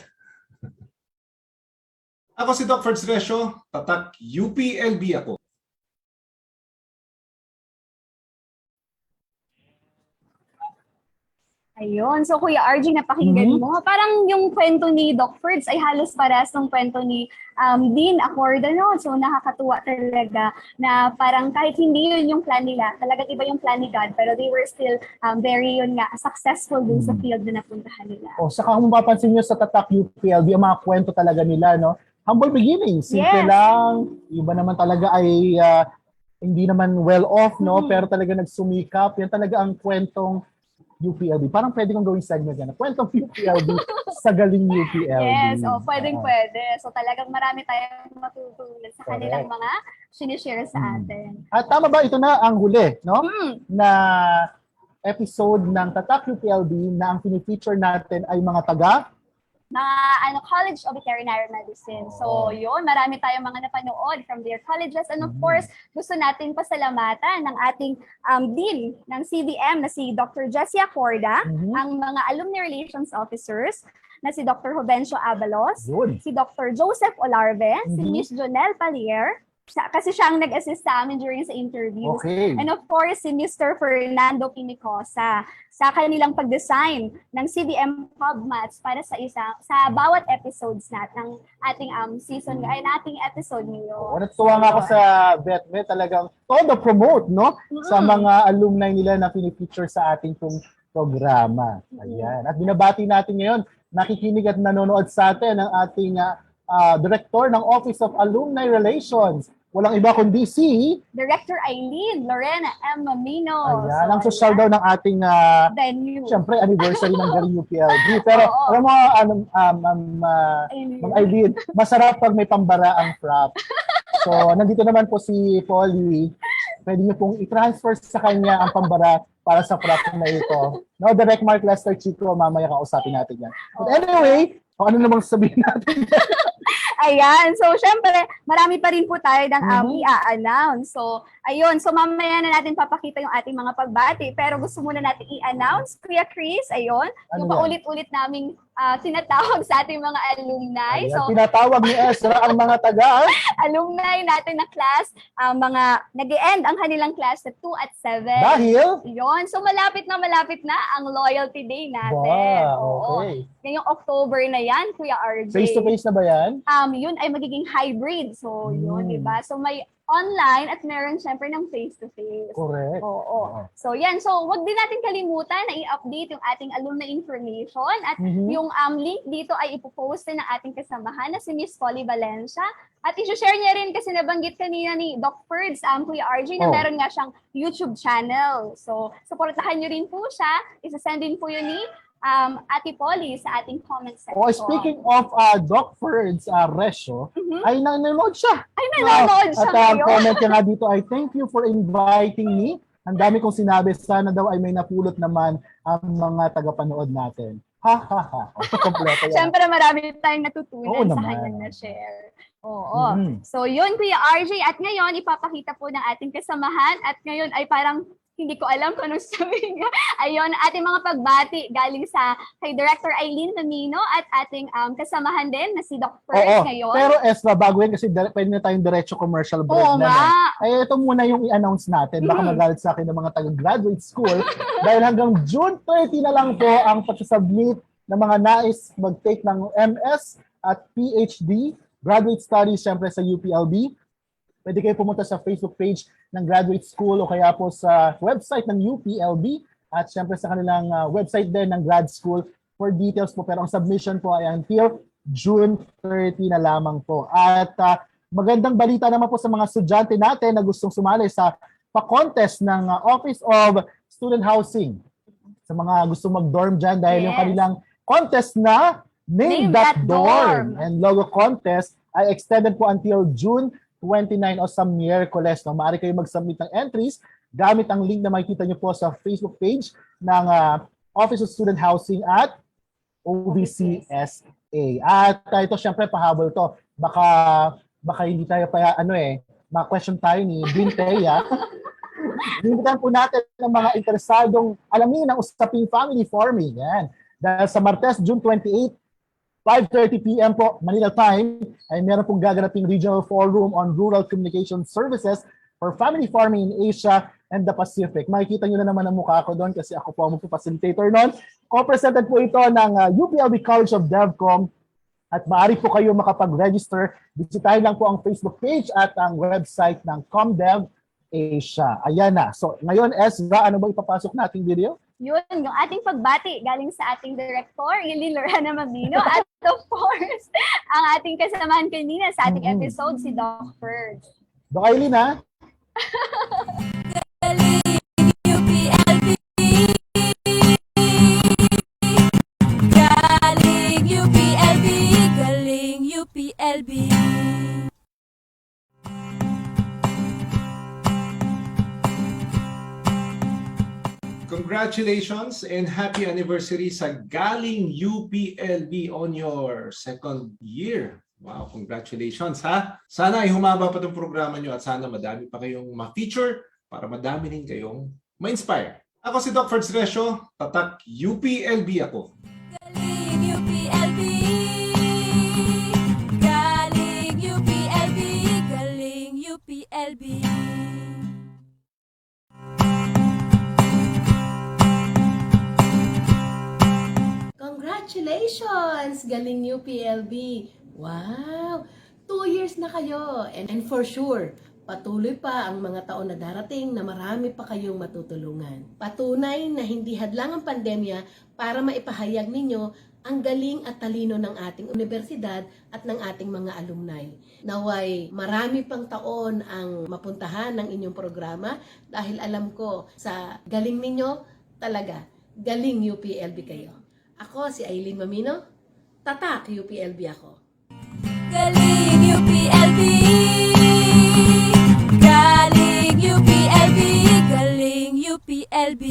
S9: Ako si Doc Ferds Resyo, tatak UPLB ako.
S8: Ayun. So, Kuya RJ, napakinggan mo. Parang yung kwento ni Doc Ferds ay halos parehas ng kwento ni Dean Acordano. So, nakakatuwa talaga na parang kahit hindi yun yung plan nila, talagang iba yung plan ni God, pero they were still very yun nga, successful dun sa field na napuntahan nila.
S1: Saka kung mapapansin nyo sa tatak UPLB, ang mga kwento talaga nila, no? Humble beginnings, simple lang. Iba naman talaga ay hindi naman well off, no? Pero talaga nagsumikap. Yan talaga ang kwentong UPLB. Parang pwede kong gawing segment yan. Kwentong UPLB sa galing UPLB.
S8: Yes, pwede. So talagang marami tayong matutunan sa kanilang mga sinishare sa atin.
S1: At tama ba, ito na ang huli, no? Na episode ng Tatak UPLB na ang pinifeature natin ay mga
S8: College of Veterinary Medicine. So, yun, marami tayong mga napanood from their colleges. And of course, gusto natin pasalamatan ng ating dean ng CDM na si Dr. Jessie Acorda, ang mga Alumni Relations Officers na si Dr. Jovencio Abalos, si Dr. Joseph Olarve, si Miss Jonelle Palier, kasi siya ang nag-assist sa amin during sa interviews. And of course, si Mr. Fernando Pinicosa sa kanilang pag-design ng CDM Hubmats para sa bawat episodes ng ating season ay nating episode niyo.
S1: Natuwa nga ako sa Batchmates, talagang todo promote, no? Sa mga alumni nila na pinifeature sa ating programa. Ayan. At binabati natin ngayon, nakikinig at nanonood sa atin ang ating Director ng Office of Alumni Relations. Walang iba kundi si
S8: Director Eileen Lorena M. Mamino.
S1: Ayan, ang social daw ng ating
S8: venue.
S1: Siyempre, anniversary ng galing UPLB. Pero alam mo, Ma'am Eileen, masarap pag may pambara ang prop. So, nandito naman po si Polly. Pwede niyo pong i-transfer sa kanya ang pambara para sa prop na ito. No, Direct Mark Lester Chico, mamaya kausapin natin yan. But anyway, ano namang sabihin natin?
S8: Ayan. So, syempre, marami pa rin po tayo ng i-announce. So, ayun. So, mamaya na natin papakita yung ating mga pagbati. Pero gusto muna natin i-announce, Kuya Chris, ayun, yung paulit-ulit naming tinatawag sa ating mga alumni.
S1: Ayan,
S8: so,
S1: tinatawag ni Ezra ang mga
S8: alumni natin na class, mga nag-e-end ang kanilang class sa 2 at 7.
S1: Dahil?
S8: Yun. So, malapit na ang Loyalty Day natin.
S1: Wow, okay.
S8: Ngayong October na yan, Kuya RJ.
S1: Face-to-face na ba yan?
S8: Yun ay magiging hybrid. So, yun, di ba? So, may online at meron syempre ng face-to-face.
S1: Correct.
S8: Oo. So, yan. So, wag din natin kalimutan na i-update yung ating alumni information at yung link dito ay ipopost din ng ating kasamahan na si Miss Polly Valencia. At i-share niya rin kasi nabanggit kanina ni Doc Ferds, Kuya RJ, na meron nga siyang YouTube channel. So, supportahan niyo rin po siya. Isa-send din po yun ni Ate Polly sa ating comment section.
S1: Speaking of Doc Ferds Resyo, ay nanonood siya.
S8: Nanonood siya
S1: At ang comment niya nga dito ay, thank you for inviting me. Ang dami kong sinabi, sana daw ay may napulot naman ang mga tagapanood natin. Ha. Kompleto yan.
S8: Siyempre marami tayong natutunan sa
S1: naman.
S8: kanyang na-share. So yun, Kuya RJ. At ngayon, ipapakita po ng ating kasamahan. At ngayon ay parang hindi ko alam kung anong sabihin niya. Ayun, ating mga pagbati galing sa kay Director Eileen Mamino at ating kasamahan din na si Doc Ferds ngayon.
S1: Pero Ezra, bago yan kasi pwede na tayong diretso commercial break na. Ay, ito muna yung i-announce natin. Baka magalit sa akin ng mga taga-graduate school. Dahil hanggang June 30 na lang po ang pag-submit ng mga nais mag-take ng MS at PhD, graduate studies syempre sa UPLB. Pwede kayo pumunta sa Facebook page ng graduate school o kaya po sa website ng UPLB at syempre sa kanilang website din ng grad school for details po. Pero ang submission po ay until June 30 na lamang po. At magandang balita naman po sa mga estudyante natin na gustong sumali sa pa-contest ng Office of Student Housing. Sa mga gustong mag-dorm dyan dahil yung kanilang contest na Name That Dorm and logo contest ay extended po until June 29 o sa Miyerkules. No? Maaari kayo mag-submit ng entries gamit ang link na makikita nyo po sa Facebook page ng Office of Student Housing at OVCSA. At ito syempre pahabol to. Baka hindi tayo pa ma-question tayo ni Dean Teya. Inimbitan po natin ng mga interesadong alamin ng usaping family forming. Yan. Dahil sa Martes, June 28, 5:30 p.m. po, Manila time, ay meron pong gaganaping Regional Forum on Rural Communication Services for Family Farming in Asia and the Pacific. Makikita nyo na naman ang mukha ko doon kasi ako po ang facilitator noon. Co-presented po ito ng UPLB College of DevCom at maaari po kayo makapag-register. Bisitahin lang po ang Facebook page at ang website ng ComDev Asia. Ayan na. So ngayon, Ezra, ano ba ipapasok nating video?
S8: Yun, yung ating pagbati galing sa ating director, Lorena Mabino, at of course, ang ating kasamahan kanina sa ating episode, si Doc Ferg.
S1: Doc Aileen, ha?
S2: Galing UPLB. Galing UPLB. Galing UPLB.
S9: Congratulations and happy anniversary sa Galing UPLB on your second year. Wow, congratulations ha. Sana ay humaba pa itong programa nyo at sana madami pa kayong ma-feature para madami rin kayong ma-inspire. Ako si Doc Ferds Resyo, tatak UPLB ako.
S2: Galing UPLB. Galing UPLB. Galing UPLB.
S10: Congratulations! Galing UPLB! Wow! 2 years na kayo! And for sure, patuloy pa ang mga taon na darating na marami pa kayong matutulungan. Patunay na hindi hadlang ang pandemya para maipahayag ninyo ang galing at talino ng ating universidad at ng ating mga alumni. Naway marami pang taon ang mapuntahan ng inyong programa dahil alam ko sa galing ninyo talaga, galing UPLB kayo. Ako si Aileen Mamino, tatak UPLB ako.
S2: Galing UPLB. Galing UPLB. Galing UPLB.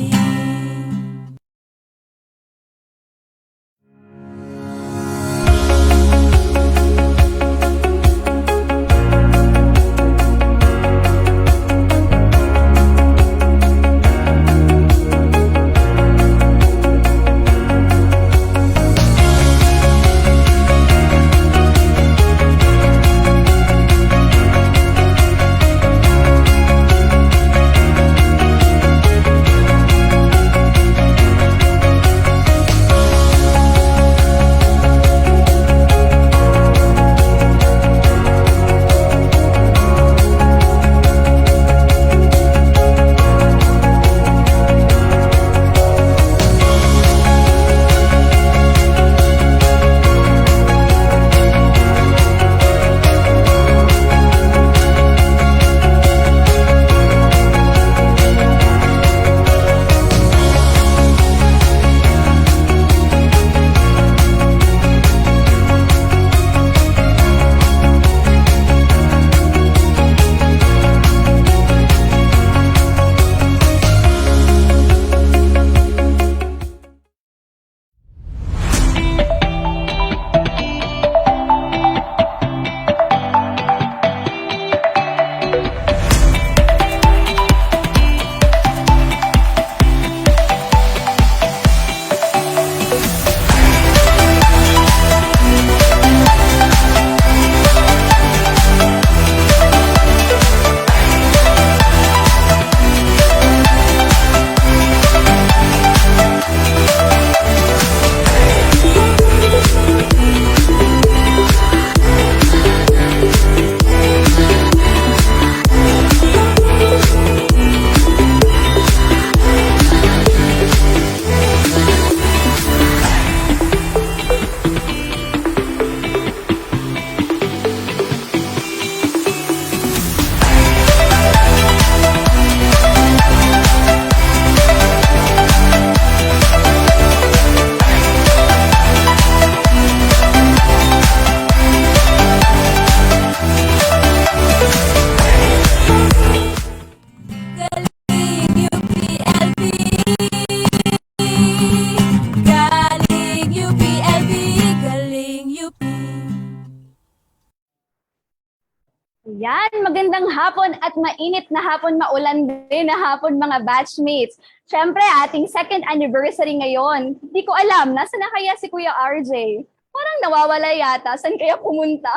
S8: Yan, magandang hapon at mainit na hapon, maulan din na hapon mga batchmates. Siyempre, ating second anniversary ngayon. Hindi ko alam, nasa na kaya si Kuya RJ? parang nawawala yata. Saan kaya pumunta?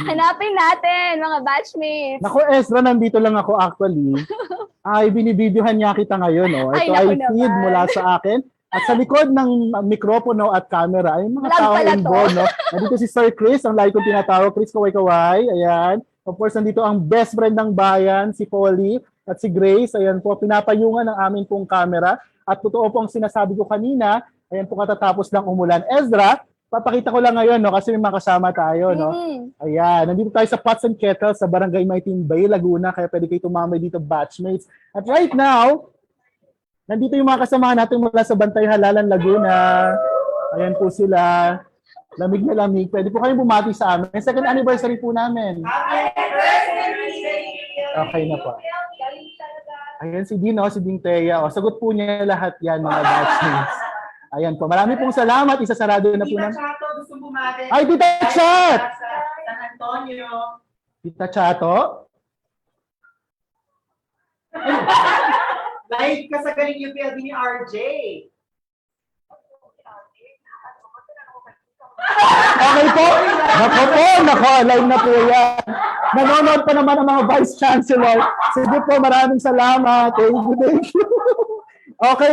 S8: Hanapin natin, mga batchmates.
S1: Naku, Ezra, nandito lang ako actually. Ay, binibidyohan niya kita ngayon. Oh.
S8: Ay,
S1: Ito
S8: naku
S1: ay feed
S8: naman.
S1: mula sa akin. At sa likod ng mikropono at camera ay mga
S8: Vlog
S1: tao
S8: pala to.
S1: involved. No? Nandito si Sir Chris, ang lagi kong tinatawag. Chris, kaway-kaway. Ayan. Of course, nandito ang best friend ng bayan, si Polly at si Grace. Ayan po, pinapayungan ng amin pong camera. At totoo po ang sinasabi ko kanina. Ayan po, katatapos lang umulan. Ezra, papakita ko lang ngayon, no, kasi may makasama tayo. No? Ayan, nandito tayo sa Pots and Kettles sa Barangay Maitin Bay, Laguna. Kaya pwede kayo tumambay dito, batchmates. At right now, nandito yung mga kasamahan natin mula sa Bantay Halalan, Laguna. Ayan po sila. Lamig na lamig. Pwede po kayong bumati sa amin. Second anniversary po namin. Okay na po. Ayan si Dino, si Ding Teya. O, sagot po niya lahat yan, mga batchmates. Ayan po. Marami pong salamat. Isasarado na po namin.
S11: Tita Chato, gusto bumati.
S1: Ay, Tita Chat!
S11: San Antonio.
S1: Tita Chato?
S11: Like ka sa galing UPLB ni RJ.
S1: Okay po. Nako, live na po yan. Nanonood pa naman ang mga Vice Chancellor. Sige po, maraming salamat. Thank you. Okay,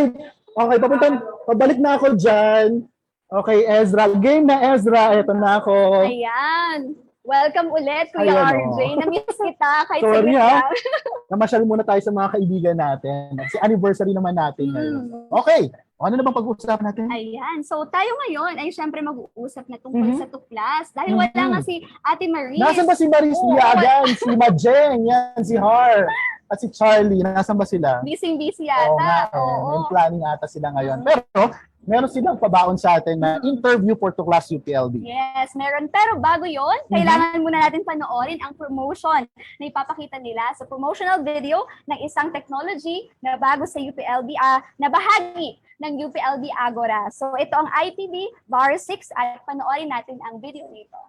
S1: pabalik na ako dyan. Okay, Ezra. Game na, Ezra. Eto na ako.
S8: Ayan. Welcome ulit, Kuya
S1: Ayan,
S8: RJ. Namiss kita kahit
S1: Sorry,
S8: saglit
S1: ha?
S8: lang.
S1: Namasyal muna tayo sa mga kaibigan natin. Si anniversary naman natin ngayon. Okay, ano na bang pag-uusapan natin?
S8: Ayan. So, tayo ngayon ay syempre mag-uusap na tungkol sa tuklas. Dahil wala nga si Ate Maris.
S1: Nasaan ba si Maris Liagan, si Majeng, yan, si Har, at si Charlie? Nasaan ba sila?
S8: Busy-busy
S1: Oo nga,
S8: yata. Oo.
S1: may planning ata sila ngayon. Pero, meron silang pabaon sa atin na interview for Tuklas UPLB.
S8: Yes, meron. Pero bago yon, kailangan muna natin panoorin ang promotion na ipapakita nila sa promotional video ng isang technology na bago sa UPLB, na bahagi ng UPLB Agora. So ito ang IPB Bar 6 at panoorin natin ang video nito.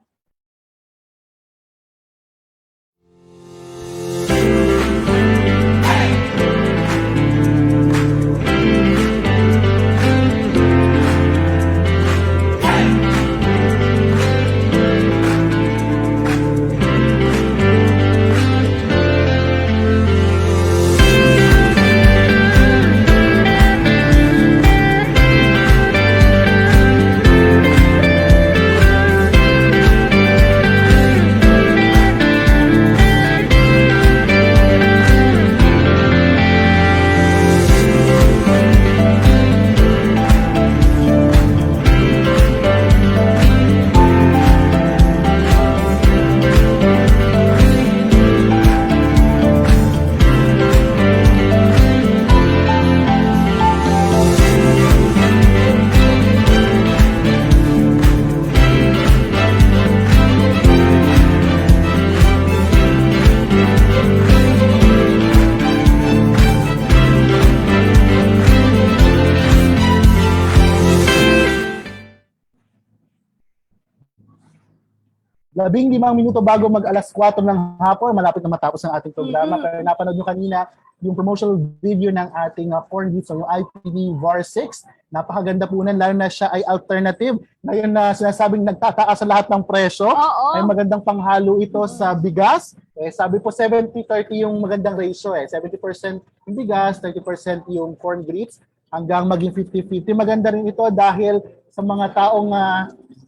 S1: Labing-limang minuto bago mag-alas 4 ng hapon, malapit na matapos ang ating programa. Kaya napanood nyo kanina yung promotional video ng ating corn beef, so yung IPB VAR 6. Napakaganda po nun, lalo na siya ay alternative. Ngayon na sinasabing nagtataas sa lahat ng presyo, ay magandang panghalo ito sa bigas. Sabi po 70-30 yung magandang ratio. 70% yung bigas, 30% yung corn grits, hanggang maging 50-50. Maganda rin ito dahil sa mga taong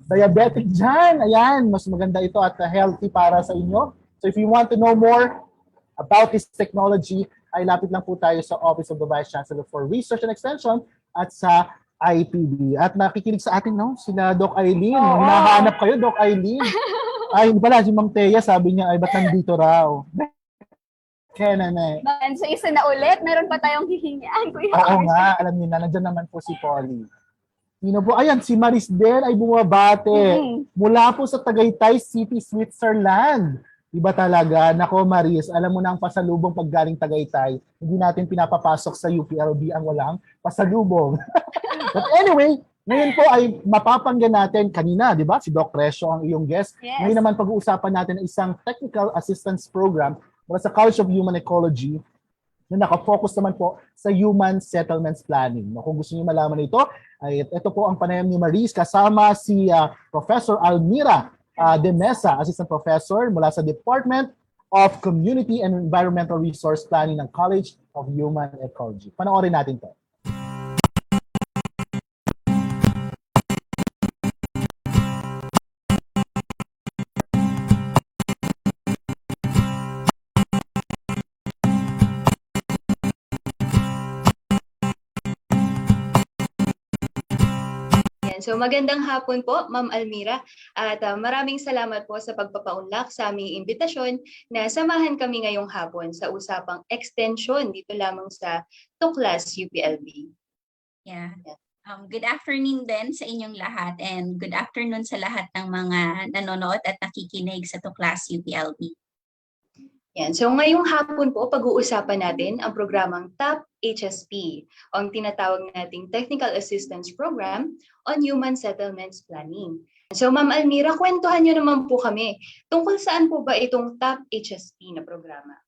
S1: diabetic dyan. Ayan, mas maganda ito at healthy para sa inyo. So if you want to know more about this technology, ay lapit lang po tayo sa Office of the Vice Chancellor for Research and Extension at sa IPB. At nakikinig sa atin, no? Sila Doc Eileen. Hinahanap kayo, Doc Eileen. Ay, hindi pala, si Ma'am Teya, sabi niya, ay ba't nandito raw? Kaya na.
S8: So isa na ulit, meron pa tayong hihingian.
S1: Oo nga, alam niyo na, nandyan naman po si Polly. Sino po? Ayan, si Maris din ay bumabate mula po sa Tagaytay City, Switzerland. Iba talaga. Nako Maris, alam mo na ang pasalubong pag galing Tagaytay. Hindi natin pinapapasok sa UPLB ang walang pasalubong. But anyway, ngayon po ay mapapanggan natin kanina, di ba? Si Doc Resyo ang iyong guest.
S8: Yes.
S1: Ngayon naman pag-uusapan natin ang isang technical assistance program mula sa College of Human Ecology na nakafocus naman po sa human settlements planning. No, kung gusto niyo malaman ito, ay ito po ang panayam ni Maris kasama si Professor Almira de Mesa, Assistant Professor mula sa Department of Community and Environmental Resource Planning ng College of Human Ecology. Panoorin natin to.
S12: So magandang hapon po, Ma'am Almira, at maraming salamat po sa pagpapaunlak sa aming imbitasyon na samahan kami ngayong hapon sa usapang extension dito lamang sa Tuklas UPLB.
S13: Yeah. Good afternoon din sa inyong lahat and good afternoon sa lahat ng mga nanonood at nakikinig sa Tuklas UPLB.
S12: Yan. So ngayong hapon po, pag-uusapan natin ang programang TAP HSP o ang tinatawag nating Technical Assistance Program on Human Settlements Planning. So Ma'am Almira, kwentuhan niyo naman po kami. Tungkol saan po ba itong TAP HSP na programa?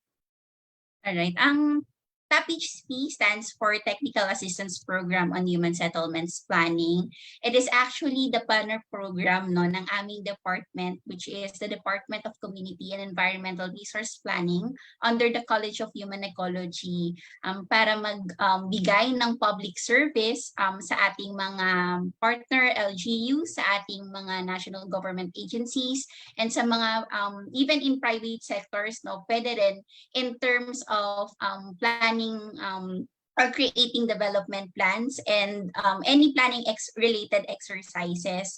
S13: Alright. Ang TAP HSP stands for Technical Assistance Program on Human Settlements Planning. It is actually the partner program ng aming department, which is the Department of Community and Environmental Resource Planning under the College of Human Ecology para magbigay ng public service sa ating mga partner LGU, sa ating mga national government agencies, and sa mga even in private sectors, pwede rin in terms of planning or creating development plans and any planning related exercises.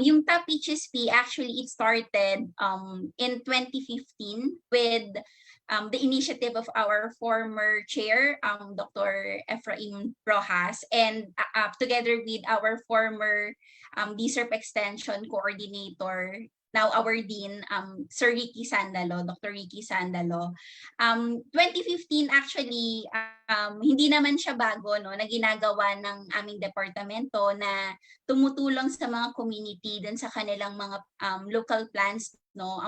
S13: Yung TAP HSP, actually it started in 2015 with the initiative of our former chair, Dr. Efraim Rojas, and together with our former DZLB Extension Coordinator, now our Dean, Sir Ricky Sandalo, Dr. Ricky Sandalo. 2015 actually, hindi naman siya bago na ginagawa ng aming departamento na tumutulong sa mga community dun sa kanilang mga local plans,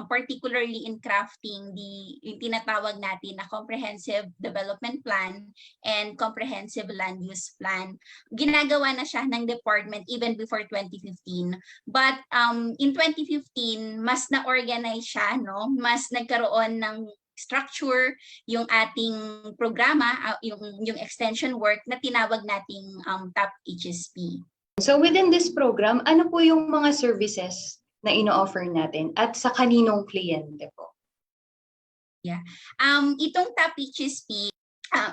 S13: particularly in crafting yung tinatawag natin na comprehensive development plan and comprehensive land use plan. Ginagawa na siya ng department even before 2015. But in 2015, mas na-organize siya, mas nagkaroon ng structure yung ating programa, yung extension work na tinawag nating TAP HSP.
S12: So within this program, ano po yung mga services na ino-offer natin at sa kaninong kliyente po?
S13: Yeah. Itong TAP HSP,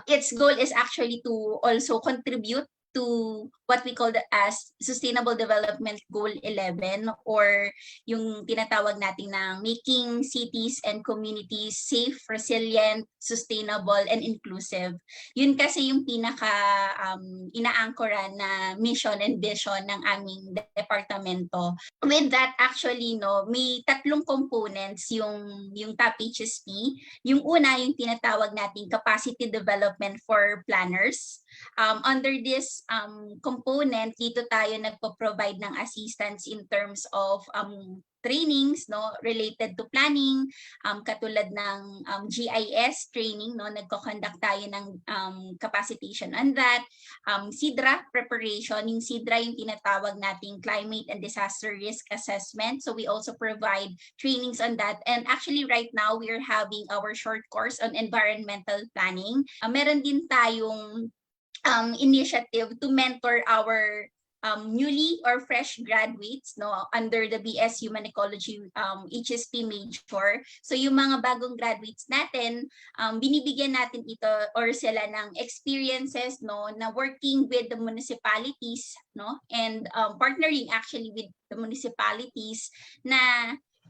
S13: its goal is actually to also contribute to what we call as Sustainable Development Goal 11 or yung tinatawag natin na making cities and communities safe, resilient, sustainable, and inclusive. Yun kasi yung pinaka ina-anchoran na mission and vision ng aming departamento. With that, actually, may tatlong components yung TAP HSP. Yung una, yung tinatawag nating capacity development for planners. Under this component, dito tayo nagpo-provide ng assistance in terms of trainings related to planning, katulad ng GIS training, nagko-conduct tayo ng capacitation on that. SIDRA preparation, yung SIDRA yung tinatawag nating Climate and Disaster Risk Assessment. So we also provide trainings on that. And actually right now, we are having our short course on environmental planning. Meron din tayong initiative to mentor our newly or fresh graduates under the BS Human Ecology HSP major. So yung mga bagong graduates natin, binibigyan natin ito or sila ng experiences na working with the municipalities and partnering actually with the municipalities na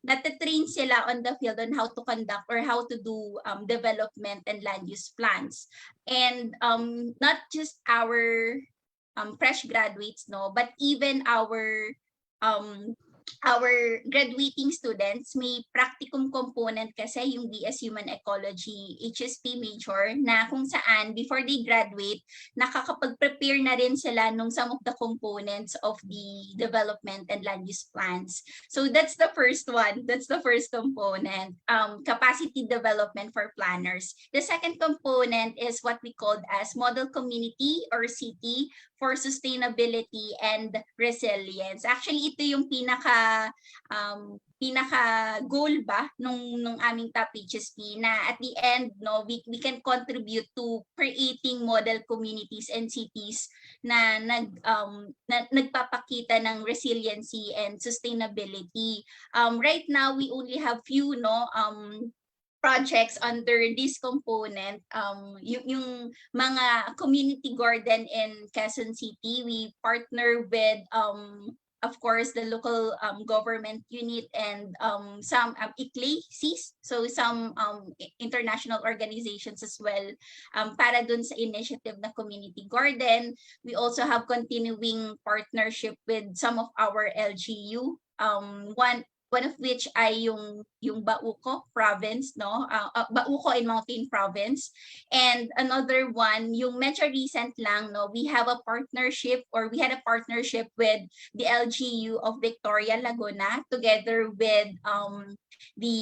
S13: natatrain sila on the field on how to conduct or how to do development and land use plans. And not just our fresh graduates, but even our our graduating students, may practicum component kasi yung BS Human Ecology HSP major na kung saan before they graduate, nakakapag-prepare na rin sila nung some of the components of the development and land use plans. So that's the first one. That's the first component, capacity development for planners. The second component is what we called as Model Community or CT for Sustainability and Resilience. Actually, ito yung pinaka goal ba nung aming top HSP na at the end we can contribute to creating model communities and cities na nagpapakita ng resiliency and sustainability. Right now we only have few projects under this component. Yung mga community garden in Quezon City, we partner with of course the local government unit and some ICLEICs, so some international organizations as well, para dun sa initiative na community garden. We also have continuing partnership with some of our LGU, one of which ay yung Bauco province, Bauco in Mountain province, and another one yung medyo recent lang, we have a partnership, or we had a partnership with the LGU of Victoria Laguna together with the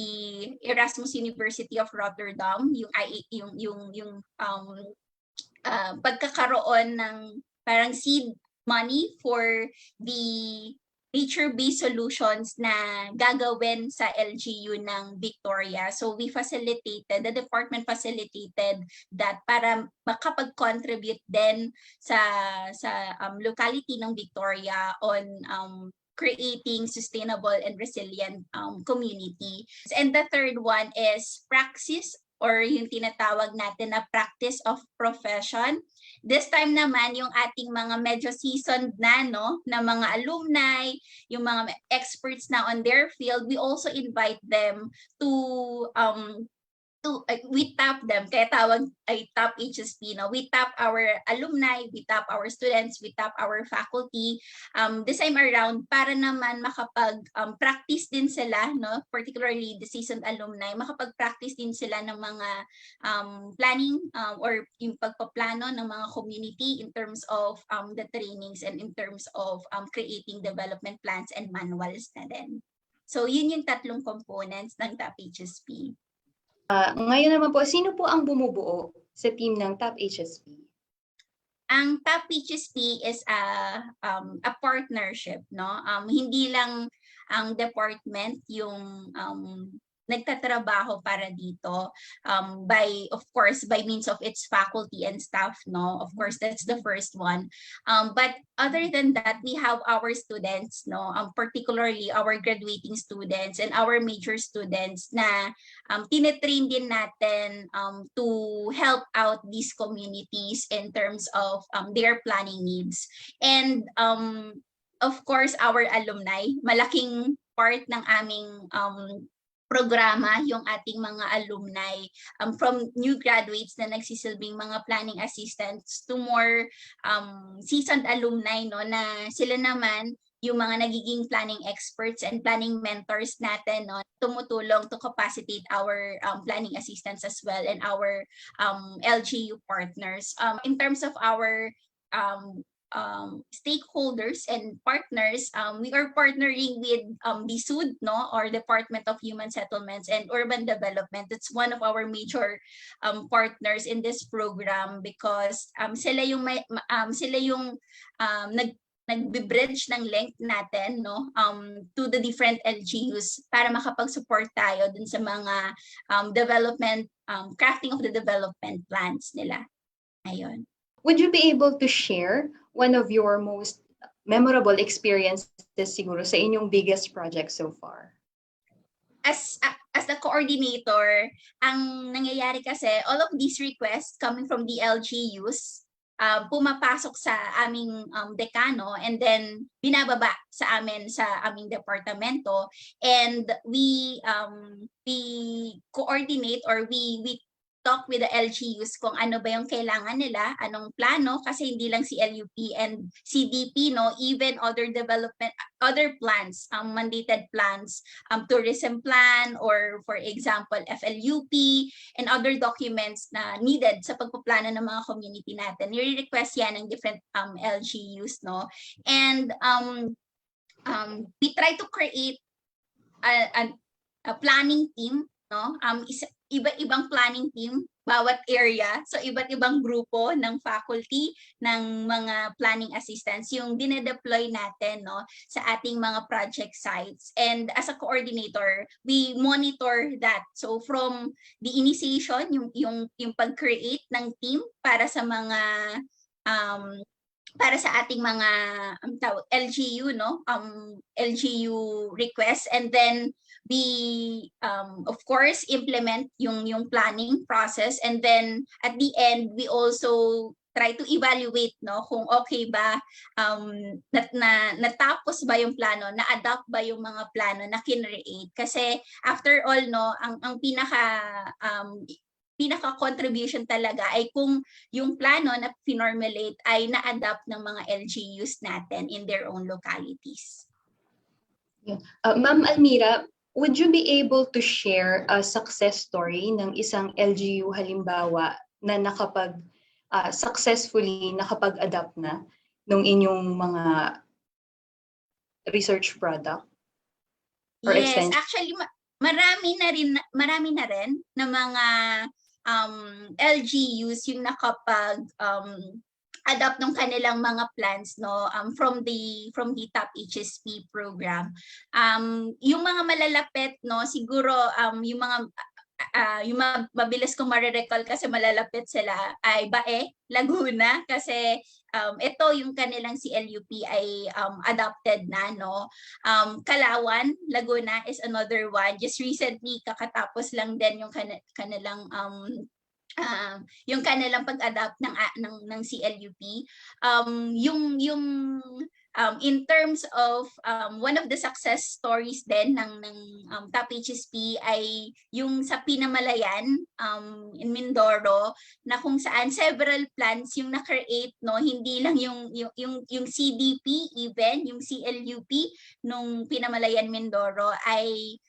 S13: Erasmus University of Rotterdam, yung pagkakaroon ng parang seed money for the nature-based solutions na gagawin sa LGU ng Victoria. So we facilitated, the department facilitated that para makapag-contribute din sa locality ng Victoria on creating sustainable and resilient community. And the third one is praxis, or yung tinatawag natin na practice of profession. This time naman, yung ating mga medyo seasoned na, na mga alumni, yung mga experts na on their field, we also invite them to we tap them, kaya tawag ay top HSP, we tap our alumni, we tap our students, we tap our faculty this time around para naman makapag-practice din sila, particularly the seasoned alumni, makapag-practice din sila ng mga planning or yung pagpaplano ng mga community in terms of the trainings and in terms of creating development plans and manuals na din. So yun yung tatlong components ng top HSP.
S12: Ngayon naman po, sino po ang bumubuo sa team ng Top HSP?
S13: Ang Top HSP is a partnership, hindi lang ang department yung nagtatrabaho para dito by means of its faculty and staff, of course that's the first one, but other than that we have our students, particularly our graduating students and our major students na tinetrain din natin to help out these communities in terms of their planning needs. And of course our alumni, malaking part ng aming programa yung ating mga alumni, from new graduates na nagsisilbing mga planning assistants to more seasoned alumni, na sila naman yung mga nagiging planning experts and planning mentors natin, tumutulong to capacitate our planning assistants as well and our LGU partners. In terms of our stakeholders and partners, we are partnering with DSUD, or Department of Human Settlements and Urban Development. It's one of our major partners in this program because sila yung nagbe-bridge ng link natin to the different LGUs para makapag-support tayo dun sa mga development, crafting of the development plans nila. Ayun.
S12: Would you be able to share one of your most memorable experiences siguro sa inyong biggest project so far?
S13: As the coordinator, ang nangyayari kasi, all of these requests coming from the LGUs, pumapasok sa aming dekano and then binababa sa aming departamento, and we coordinate or we talk with the LGUs kung ano ba yung kailangan nila, anong plano, kasi hindi lang si LUP and CDP, no, even other development, other plans, mandated plans, tourism plan, or for example, FLUP, and other documents na needed sa pagpaplano ng mga community natin. I-request yan ng different LGUs, no, and we try to create a planning team, no? Iba-ibang planning team, bawat area, so iba't ibang grupo ng faculty, ng mga planning assistants, yung dinedeploy natin, no, sa ating mga project sites. And as a coordinator, we monitor that. So from the initiation, yung pag-create ng team para sa mga para sa ating mga LGU, no, LGU requests, and then we of course implement yung planning process, and then at the end we also try to evaluate, no, kung okay ba, natapos ba yung plano, na-adapt ba yung mga plano na kinreate, kasi after all, no, ang pinaka-contribution talaga ay kung yung plano na pinormulate ay na-adapt ng mga LGUs natin in their own localities.
S12: Ma'am Almira, would you be able to share a success story ng isang LGU halimbawa na successfully nakapag-adapt na ng inyong mga research product or extension?
S13: Yes, actually marami na rin na mga LGUs yung nakapag adapt ng kanilang mga plans, no, from the top HSP program. Yung mga malalapit, no, siguro yung mabilis kong marirecall kasi malalapit sila ay Bae, Laguna, kasi ito yung kanilang CLUP ay adopted na, no. Kalawan, Laguna is another one. Just recently kakatapos lang din yung kanilang pag-adapt ng CLUP. In terms of one of the success stories din ng top HSP ay yung sa Pinamalayan in Mindoro, na kung saan several plans yung na-create, no, hindi lang yung CDP, even yung CLUP nung Pinamalayan Mindoro ay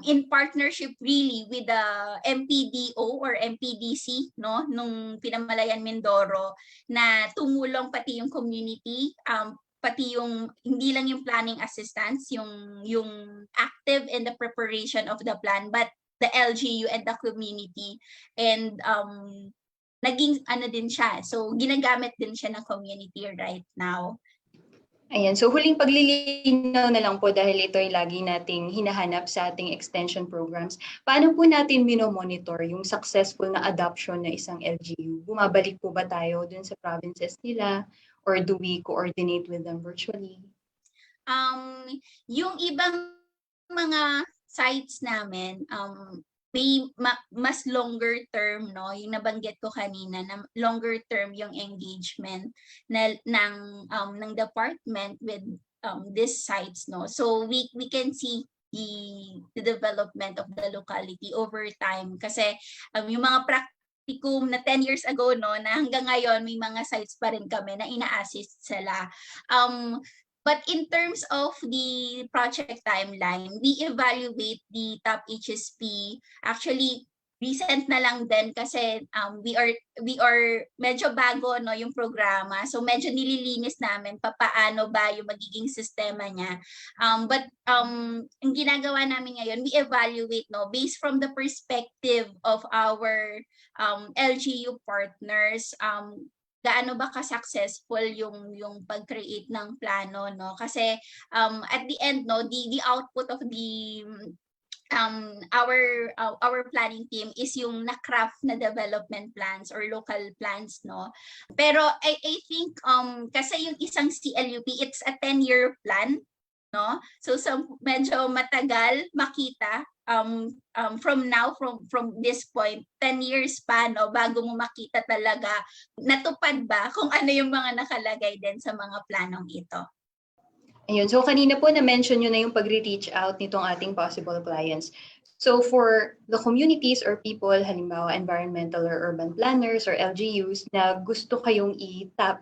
S13: in partnership really with the MPDO or MPDC, no, nung Pinamalayan Mindoro, na tumulong pati yung community, pati yung hindi lang yung planning assistance, yung active in the preparation of the plan, but the LGU and the community, and naging din siya, so ginagamit din siya ng community right now.
S12: Ayan, so huling paglilinaw na lang po, dahil ito ay lagi nating hinahanap sa ating extension programs. Paano po natin minomonitor yung successful na adoption na isang LGU? Bumabalik po ba tayo dun sa provinces nila, or do we coordinate with them virtually?
S13: Yung ibang mga sites namin, may mas longer term, no, yung nabanggit ko kanina, na longer term yung engagement ng department with these sites, no. So we can see the development of the locality over time, kasi yung mga practicum na 10 years ago, no, na hanggang ngayon may mga sites pa rin kami na ina-assist sila. But in terms of the project timeline, we evaluate the top HSP. Actually, recent na lang din kasi we are medyo bago, no, yung programa. So medyo nililinis namin paano ba yung magiging sistema niya. But ang ginagawa namin ngayon, we evaluate, no, based from the perspective of our LGU partners, gaano ba ka-successful yung pag-create ng plano, no? Kasi at the end, no, the output of the our planning team is yung na-craft na development plans or local plans, no. Pero I think kasi yung isang CLUP, it's a 10-year plan, no. So medyo matagal makita from this point, 10 years pa, no, bago mo makita talaga natupad ba kung ano yung mga nakalagay din sa mga planong ito.
S12: Ayun, so kanina po na-mention nyo na yung pag-reach out nitong ating possible clients. So for the communities or people, halimbawa environmental or urban planners or LGUs na gustong itap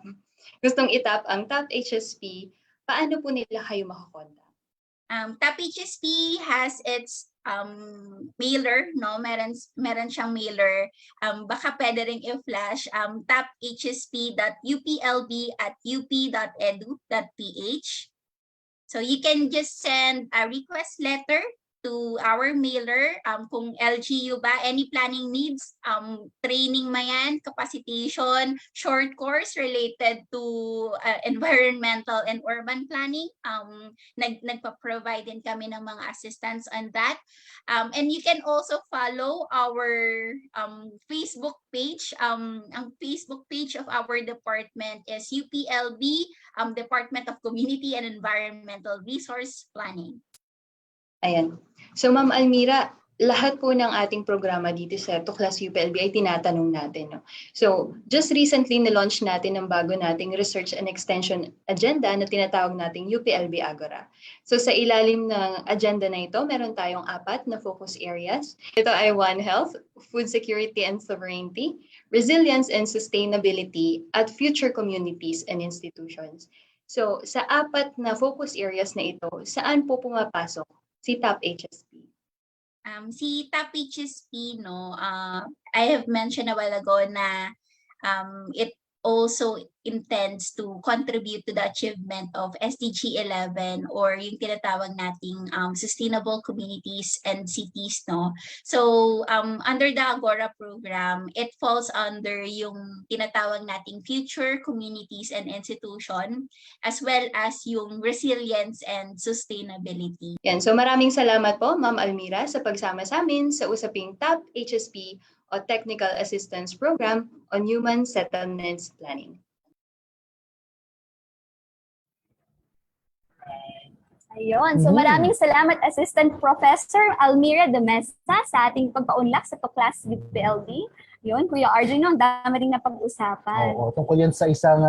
S12: ang Top HSP, paano po nila kayo makakontak?
S13: Top HSP has its mailer, no? Meron siyang mailer. Baka pwede rin i-flash tophsp.uplb@up.edu.ph. So you can just send a request letter to our mailer kung LGU ba, any planning needs, training mayan, capacitation, short course related to environmental and urban planning. Nagpa-provide din kami ng mga assistance on that. And you can also follow our Facebook page. Ang Facebook page of our department is UPLB, Department of Community and Environmental Resource Planning.
S12: Ayan. So Ma'am Almira, lahat po ng ating programa dito sa Tuklas UPLB ay tinatanong natin. No? So just recently na-launch natin ang bago nating research and extension agenda na tinatawag nating UPLB Agora. So sa ilalim ng agenda na ito, meron tayong 4 na focus areas. Ito ay One Health, Food Security and Sovereignty, Resilience and Sustainability, at Future Communities and Institutions. So sa 4 na focus areas na ito, saan po pumapasok si Top HSP?
S13: Si Top HSP, no, I have mentioned a while ago na it also intends to contribute to the achievement of SDG 11 or yung tinatawag nating sustainable communities and cities, no. So under the Agora program, it falls under yung tinatawag nating future communities and institution, as well as yung resilience and sustainability.
S12: Yan, so maraming salamat po Ma'am Almira sa pagsama sa amin sa usaping Top HSP o Technical Assistance Program on Human Settlements Planning.
S8: Ayun. So maraming salamat Assistant Professor Almira de Mesa sa ating pagpaunlak sa Tuklas UPLB. Yun, Kuya RJ, no, ang dami rin na pag-usapan.
S1: Oo, tungkol yan sa isang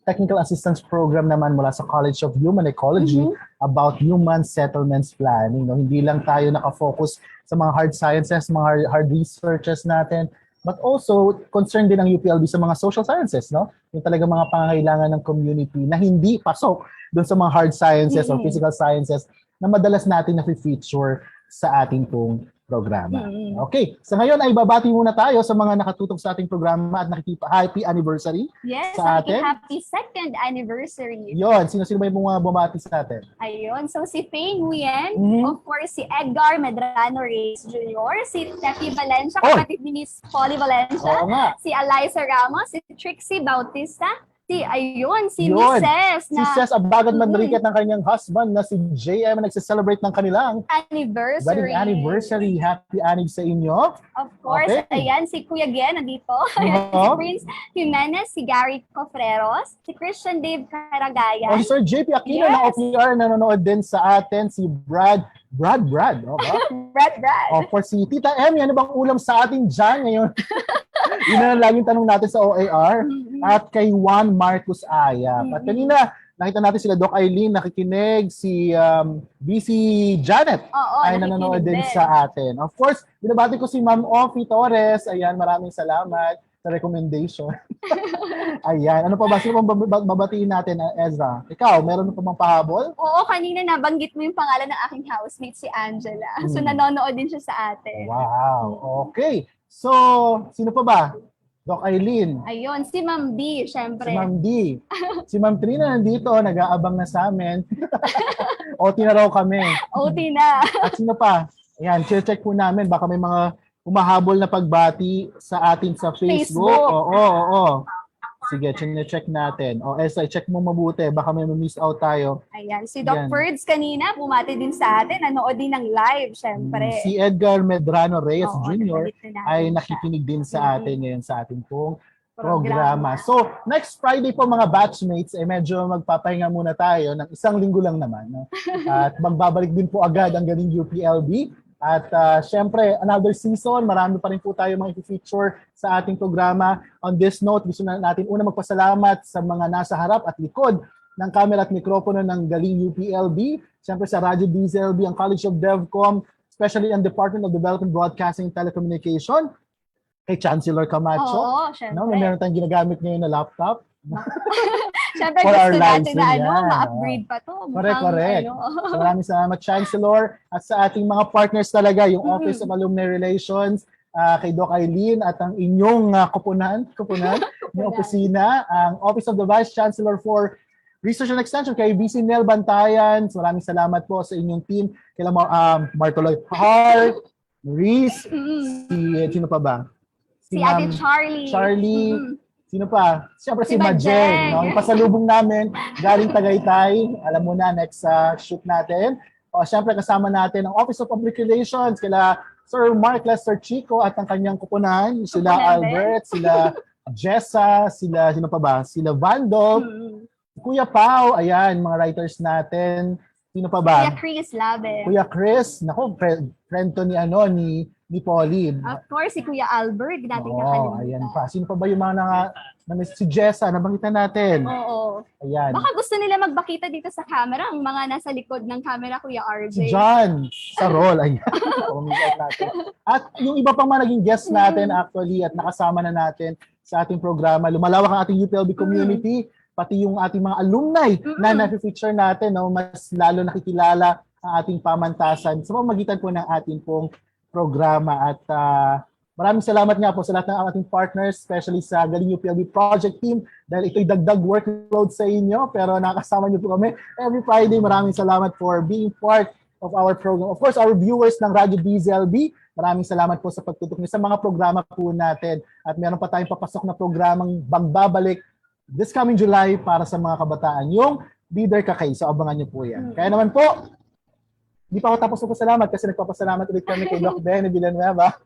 S1: technical assistance program naman mula sa College of Human Ecology about human settlements planning. No? Hindi lang tayo nakafocus sa mga hard sciences, mga hard researches natin, but also concerned din ang UPLB sa mga social sciences, no? Yung talaga mga pangangailangan ng community na hindi pasok doon sa mga hard sciences or physical sciences na madalas natin na-feature sa ating pong programa. Okay, sa ngayon ay babati muna tayo sa mga nakatutok sa ating programa at happy anniversary
S8: Yes,
S1: sa atin.
S8: happy 2nd anniversary.
S1: Yon, sino-sino ba yung mga bumati sa atin?
S8: Ayun, so si Faye Nguyen, of course si Edgar Medrano Reyes Jr., si Tepi Valencia, kapatid ni Miss Polly Valencia, si Eliza Ramos, si Trixie Bautista, si Mrs.
S1: Si Ses Abagan Manriquez ng kanyang husband na si JM na nagse-celebrate ng kanilang
S8: anniversary.
S1: Wedding anniversary. Happy anniv sa inyo.
S8: Of course, ayan, si Kuya Gen nandito. Ayan, si Prince Jimenez, si Gary Cofreros, si Christian Dave Caragayan.
S1: Si Sir JP Aquino ng OPR nanonood din sa atin, si Brad. Oh,
S8: Brad.
S1: Of course, si Tita Emmy, ano bang ulam sa atin dyan ngayon? Yun na laging tanong natin sa OAR. At kay Juan Marcos Ayap. At kanina, nakita natin sila Doc Eileen, nakikinig, si BC Janet ay nanonood din sa atin. Of course, binabati ko si Ma'am Offie Torres. Ayan, maraming salamat sa recommendation. Ayan, ano pa ba? Sino pang babatiin natin, Ezra? Ikaw, meron pa bang pahabol?
S8: Oo, kanina nabanggit mo yung pangalan ng aking housemate, si Angela. So, nanonood din siya sa atin.
S1: Wow, okay. So, sino pa ba? Doc Eileen.
S8: Ayun, si Ma'am D, syempre.
S1: Si Ma'am D. Si Ma'am Trina nandito, nag-aabang na sa amin. OT na raw kami.
S8: OT na.
S1: At sino pa? Ayan, check po namin. Baka may mga umahabol na pagbati sa atin sa Facebook. Oo. Sige, check natin. O, Esa, check mo mabuti. Baka may miss out tayo.
S8: Ayan, si Doc Ferds kanina, bumati din sa atin. Nanood din ng live, syempre.
S1: Si Edgar Medrano Reyes Jr. ay nakikinig din sa atin ngayon sa ating pong programa. So, next Friday po mga batchmates, medyo magpapahinga muna tayo ng 1 linggo lang naman. No? At magbabalik din po agad ang galing UPLB. At syempre, another season, marami pa rin po tayo mga i-feature sa ating programa. On this note, gusto na natin una magpasalamat sa mga nasa harap at likod ng camera at mikropono ng galing UPLB. Syempre sa Radyo DZLB, ang College of DevCom, especially in Department of Development, Broadcasting, and Telecommunication, kay Chancellor Camacho.
S8: Oo, syempre.
S1: No, may meron tayong ginagamit ngayon na laptop.
S8: Syempre
S1: For our
S8: gusto
S1: lives
S8: natin na
S1: din yan,
S8: ma-upgrade pa to.
S1: Correct.
S8: Ano.
S1: So maraming salamat, Chancellor, at sa ating mga partners talaga, yung Office of Alumni Relations, kay Doc Eileen at ang inyong kupunan ng opisina, ang Office of the Vice Chancellor for Research and Extension, kay VC Nel Bantayan. So maraming salamat po sa inyong team. Kay Martoloy Hart, Reese, sino pa ba?
S8: Si Ate Charlie.
S1: Sino pa? Siyempre si
S8: Si
S1: Majeng.
S8: Majeng.
S1: No? Yung pasalubong namin, galing Tagaytay. Alam mo na, next shoot natin. O, siyempre kasama natin ang Office of Public Relations, kila Sir Mark Lester Chico at ang kanyang kupunan. Sila Albert, sila Jessa, sila, sino pa ba? Sila Vandal, Kuya Pao, ayan, mga writers natin. Sino pa ba?
S8: Kuya Chris Labe.
S1: Kuya Chris, nako, friend to ni Polly.
S8: Of course, si Kuya Albert, natin kakalimutan.
S1: Ayan pa. Sino pa ba yung mga si Jessa, nabangitan natin?
S8: Oo.
S1: Ayan.
S8: Baka gusto nila magbakita dito sa camera, ang mga nasa likod ng camera, Kuya RJ.
S1: Si John, sa role. Ayan. natin. At yung iba pang mga naging guests natin actually at nakasama na natin sa ating programa. Lumalawak ang ating UPLB community, pati yung ating mga alumni na na-feature natin, no, mas lalo nakikilala ang ating pamantasan sa pamamagitan po ng ating pong programa. At maraming salamat nga po sa lahat ng ating partners, especially sa Galing UPLB Project Team, dahil ito'y dagdag workload sa inyo, pero nakasama niyo po kami every Friday. Maraming salamat for being part of our program. Of course, our viewers ng Radyo DZLB, maraming salamat po sa pagtutok niyo sa mga programa po natin. At meron pa tayong papasok na programang magbabalik this coming July para sa mga kabataan, yung Leader Kakay. So abangan niyo po yan. Kaya naman po, hindi pa ako tapos magpasalamat kasi nagpapasalamat ulit kami kay Doc Benny Villanueva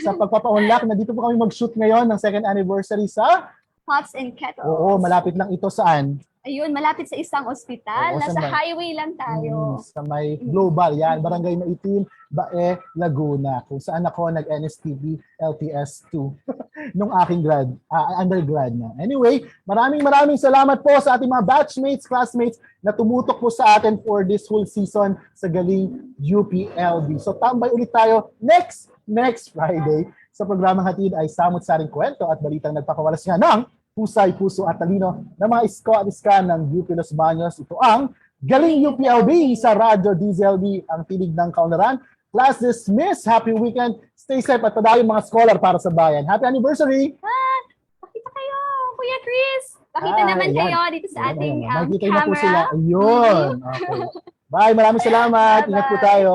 S1: sa pagpapaunlak. Nandito po kami mag-shoot ngayon ng second anniversary sa
S8: Pots and Kettles.
S1: Oo, malapit lang ito saan?
S8: Ayun, malapit sa isang ospital.
S1: Oo,
S8: Nasa
S1: saan ba?
S8: highway lang tayo.
S1: Sa may Global, yan, Barangay Maitim, Bae, Laguna, kung saan ako nag-NSTB LTS 2 nung aking undergrad na. Anyway, maraming salamat po sa ating mga batchmates, classmates na tumutok po sa atin for this whole season sa Galing UPLB. So tambay ulit tayo next Friday sa programang hatid ay samu't-saring kuwento at balitang nagpapamalas nga ng husay, puso at talino ng mga isko at iska ng UP Los Baños. Ito ang Galing UPLB sa Radyo DZLB, ang tinig ng kaunlaran. Class dismissed. Happy weekend. Stay safe at padayong mga scholar para sa bayan. Happy anniversary!
S8: Pakita kayo, Kuya Chris. Pakita naman kayo dito sa ating
S1: Makikita
S8: camera.
S1: na po sila. Ayun. Okay. Bye. Maraming salamat. Ingat po tayo.